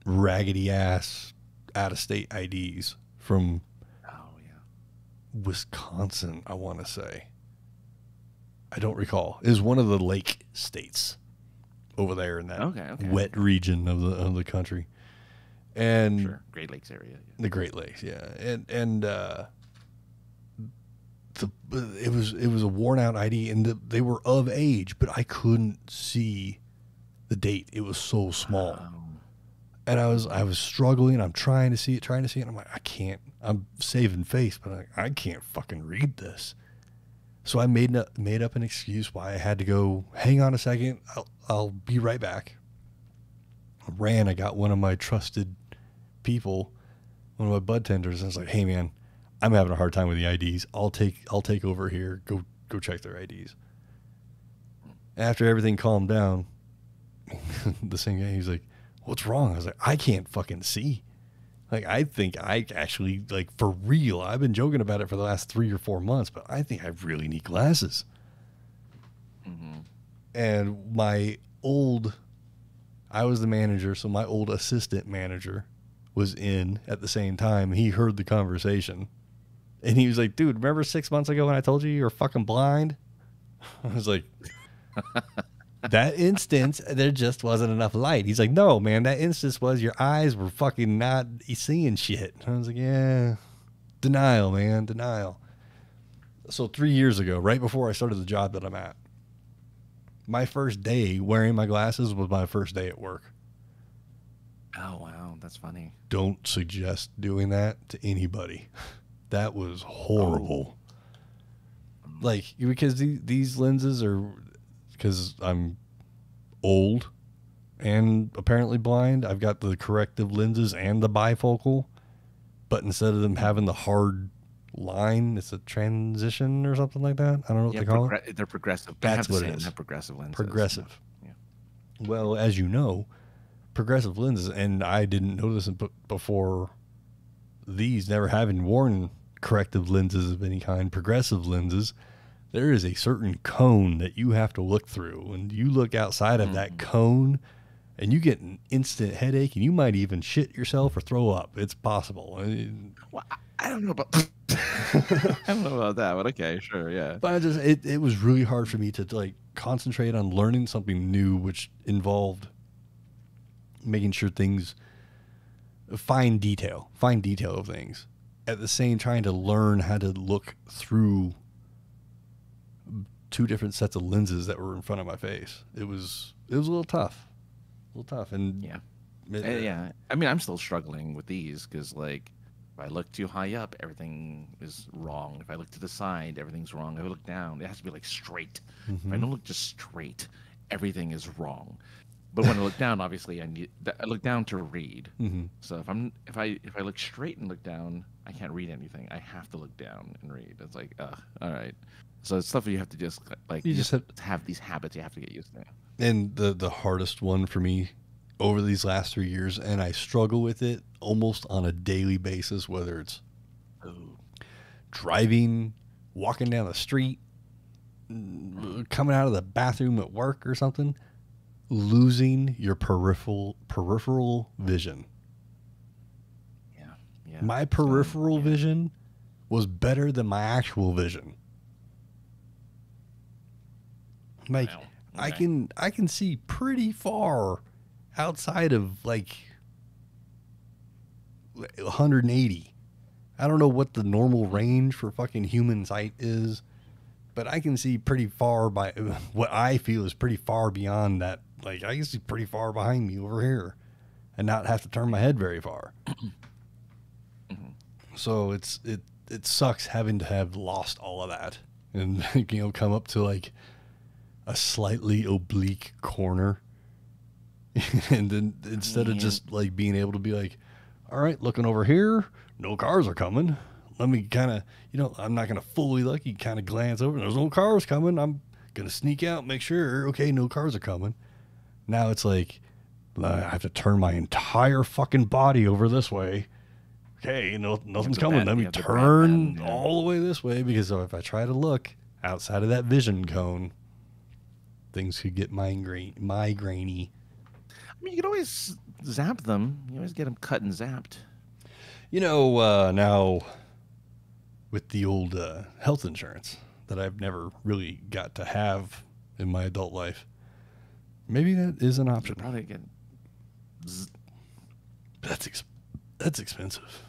raggedy ass out of state IDs from Wisconsin, I want to say. I don't recall. It was one of the lake states over there in that wet region of the country. And Great Lakes area. Yeah. The Great Lakes, yeah. And it was a worn out ID, and they were of age, but I couldn't see the date. It was so small. And I was struggling. I'm trying to see it. And I'm like, I can't. I'm saving face, but I can't fucking read this. So I made up an excuse why I had to go. Hang on a second. I'll be right back. I got one of my trusted people, one of my bud tenders, and I was like, hey man, I'm having a hard time with the IDs. I'll take over here. Go check their IDs. After everything calmed down, the same guy, he's like, what's wrong? I was like, I can't fucking see. Like, I think I actually, like, for real, I've been joking about it for the last 3 or 4 months, but I think I really need glasses. Mm-hmm. And I was the manager, so my old assistant manager was in at the same time. He heard the conversation. And he was like, dude, remember 6 months ago when I told you were fucking blind? I was like, that instance, there just wasn't enough light. He's like, no, man, that instance was your eyes were fucking not seeing shit. I was like, yeah, denial, man, denial. So 3 years ago, right before I started the job that I'm at, my first day wearing my glasses was my first day at work. Oh, wow. That's funny. Don't suggest doing that to anybody. That was horrible. Like, because these lenses are, because I'm old and apparently blind, I've got the corrective lenses and the bifocal, but instead of them having the hard line, it's a transition or something like that. I don't know what they call it. They're progressive. That's what it is. Progressive lenses. Progressive. Yeah. Well, as you know, progressive lenses, and I didn't know this before these, never having worn corrective lenses of any kind, progressive lenses, there is a certain cone that you have to look through. And you look outside of that cone and you get an instant headache, and you might even shit yourself or throw up. It's possible. Well, I don't know about I don't know about that, but okay, sure, yeah. But it was really hard for me to like concentrate on learning something new, which involved making sure things, fine detail of things, at the same trying to learn how to look through two different sets of lenses that were in front of my face. It was a little tough, and yeah. Yeah, I mean, I'm still struggling with these because, like, if I look too high up, everything is wrong. If I look to the side, everything's wrong. If I look down, it has to be like straight. Mm-hmm. If I don't look just straight, everything is wrong. But when I look down, obviously, I look down to read. Mm-hmm. So if I look straight and look down, I can't read anything. I have to look down and read. It's like, all right. So it's stuff that you have to just like you just have these habits you have to get used to. And the hardest one for me over these last 3 years, and I struggle with it almost on a daily basis, whether it's driving, walking down the street, coming out of the bathroom at work or something, losing your peripheral vision. Yeah. My peripheral vision was better than my actual vision. Like, wow. Okay. I can see pretty far outside of like 180. I don't know what the normal range for fucking human sight is, but I can see pretty far by what I feel is pretty far beyond that. Like, I can see pretty far behind me over here and not have to turn my head very far. So it sucks having to have lost all of that and, you know, come up to like a slightly oblique corner. And then instead of just like being able to be like, all right, looking over here, no cars are coming. Let me kind of, you know, I'm not going to fully look. You kind of glance over, there's no cars coming. I'm going to sneak out, make sure, okay, no cars are coming. Now it's like, I have to turn my entire fucking body over this way. Okay, nothing's coming. Let me turn all the way this way, because if I try to look outside of that vision cone, things could get migraine-y. I mean, you can always zap them. You always get them cut and zapped. You know, now with the old health insurance that I've never really got to have in my adult life, maybe that is an option. Probably get. That's expensive.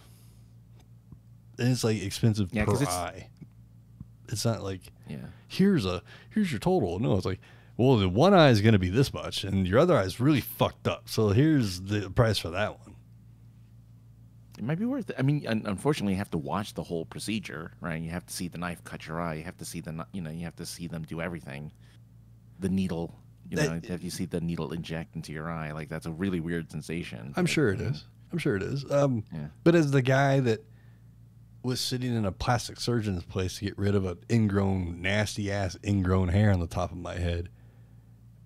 And it's like expensive per eye. It's not like here's your total. No, it's like, well, the one eye is going to be this much, and your other eye is really fucked up. So here's the price for that one. It might be worth it. I mean, unfortunately, you have to watch the whole procedure, right? You have to see the knife cut your eye. You have to see you have to see them do everything. The needle, you see the needle inject into your eye. Like, that's a really weird sensation. I'm sure it is. But as the guy that was sitting in a plastic surgeon's place to get rid of an nasty ass ingrown hair on the top of my head,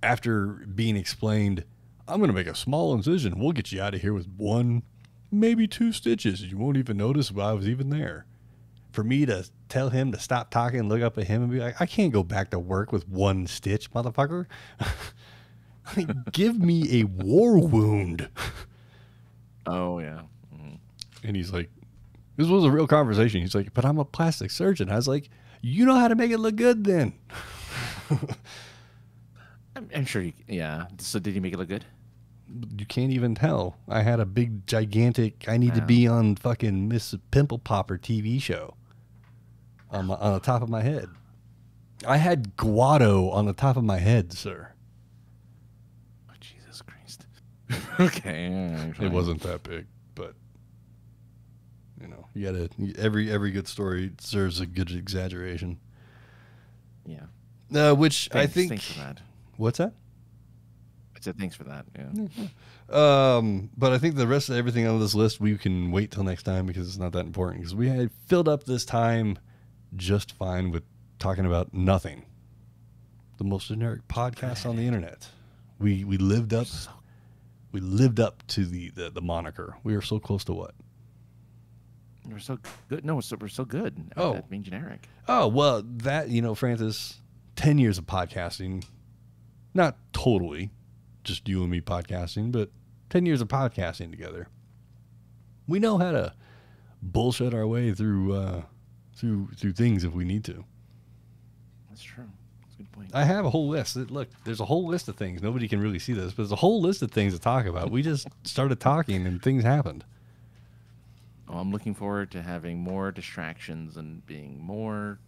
after being explained, I'm going to make a small incision. We'll get you out of here with one maybe 2 stitches. You won't even notice I was even there. For me to tell him to stop talking, look up at him and be like, I can't go back to work with 1 stitch, motherfucker. Give me a war wound. Oh, yeah. Mm. And he's like, this was a real conversation. He's like, but I'm a plastic surgeon. I was like, you know how to make it look good then. I'm sure yeah. So did he make it look good? You can't even tell. I had a big, gigantic, I need to be on fucking Miss Pimple Popper TV show on the top of my head. I had guado on the top of my head, sir. Oh, Jesus Christ. Okay. It wasn't that big, but you know, you gotta, every good story deserves a good exaggeration. Yeah. Which I think. Thanks for that. What's that? I said thanks for that. Yeah. But I think the rest of everything on this list we can wait till next time because it's not that important. Because we had filled up this time just fine with talking about nothing. The most generic podcast on the internet. We lived up. We lived up to the moniker. We are so close to what? We're so good. No, we're so good. Oh, that being generic. Oh well, that Francis, 10 years of podcasting. Not totally, just you and me podcasting, but 10 years of podcasting together. We know how to bullshit our way through things if we need to. That's true. That's a good point. I have a whole list. Look, there's a whole list of things. Nobody can really see this, but there's a whole list of things to talk about. We just started talking and things happened. Oh, I'm looking forward to having more distractions and being more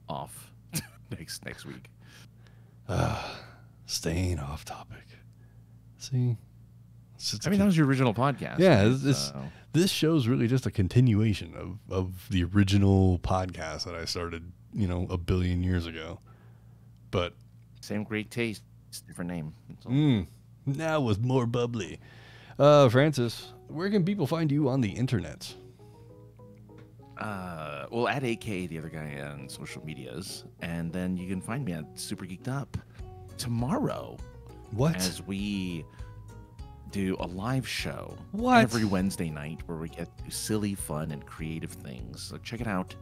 off next week. Staying off topic. See? That was your original podcast. Yeah, right? This show's really just a continuation of the original podcast that I started, a billion years ago. But same great taste, different name. Now with more bubbly. Francis, where can people find you on the internet? Well, at AK, the other guy on social medias, and then you can find me at Super Geeked Up tomorrow. What? As we do a live show every Wednesday night where we get to silly, fun, and creative things. So check it out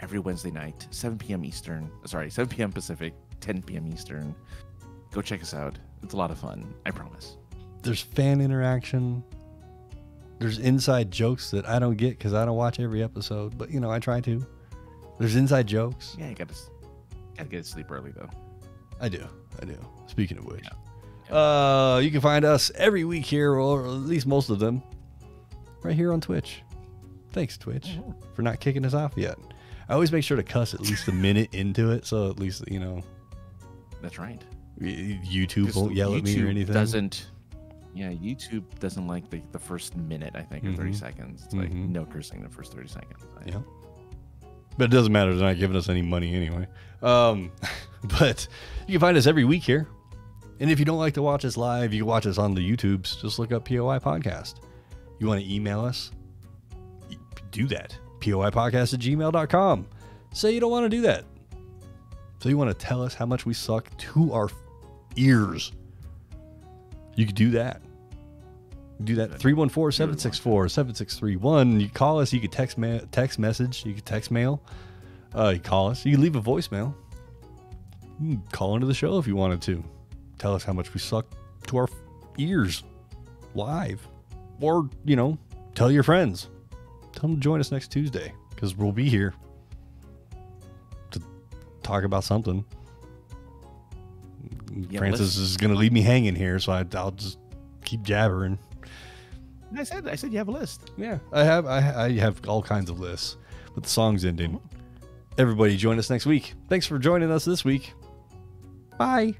every Wednesday night, 7 p.m. Eastern. Sorry, 7 p.m. Pacific, 10 p.m. Eastern. Go check us out. It's a lot of fun. I promise. There's fan interaction. There's inside jokes that I don't get because I don't watch every episode, but I try to. There's inside jokes. Yeah, you gotta get to sleep early though. I do. Speaking of which, you can find us every week here, or at least most of them, right here on Twitch. Thanks, Twitch, for not kicking us off yet. I always make sure to cuss at least a minute into it, so at least That's right. YouTube won't yell at me or anything. YouTube doesn't like the first minute, I think, or 30 seconds. It's like no cursing the first 30 seconds. Yeah. But it doesn't matter. They're not giving us any money anyway. But you can find us every week here. And if you don't like to watch us live, you can watch us on the YouTubes. Just look up POI Podcast. You want to email us? Do that. POIpodcast@gmail.com. Say you don't want to do that. So you want to tell us how much we suck to our ears. You could do that. Do that. 314-764-7631. You call us. You could text message. You could text mail. You call us. You can leave a voicemail. You can call into the show if you wanted to. Tell us how much we suck to our ears live. Or, tell your friends. Tell them to join us next Tuesday because we'll be here to talk about something. Yeah, Francis is going to leave me hanging here, so I'll just keep jabbering. I said you have a list. Yeah, I have all kinds of lists with the songs ending. Everybody join us next week. Thanks for joining us this week. Bye.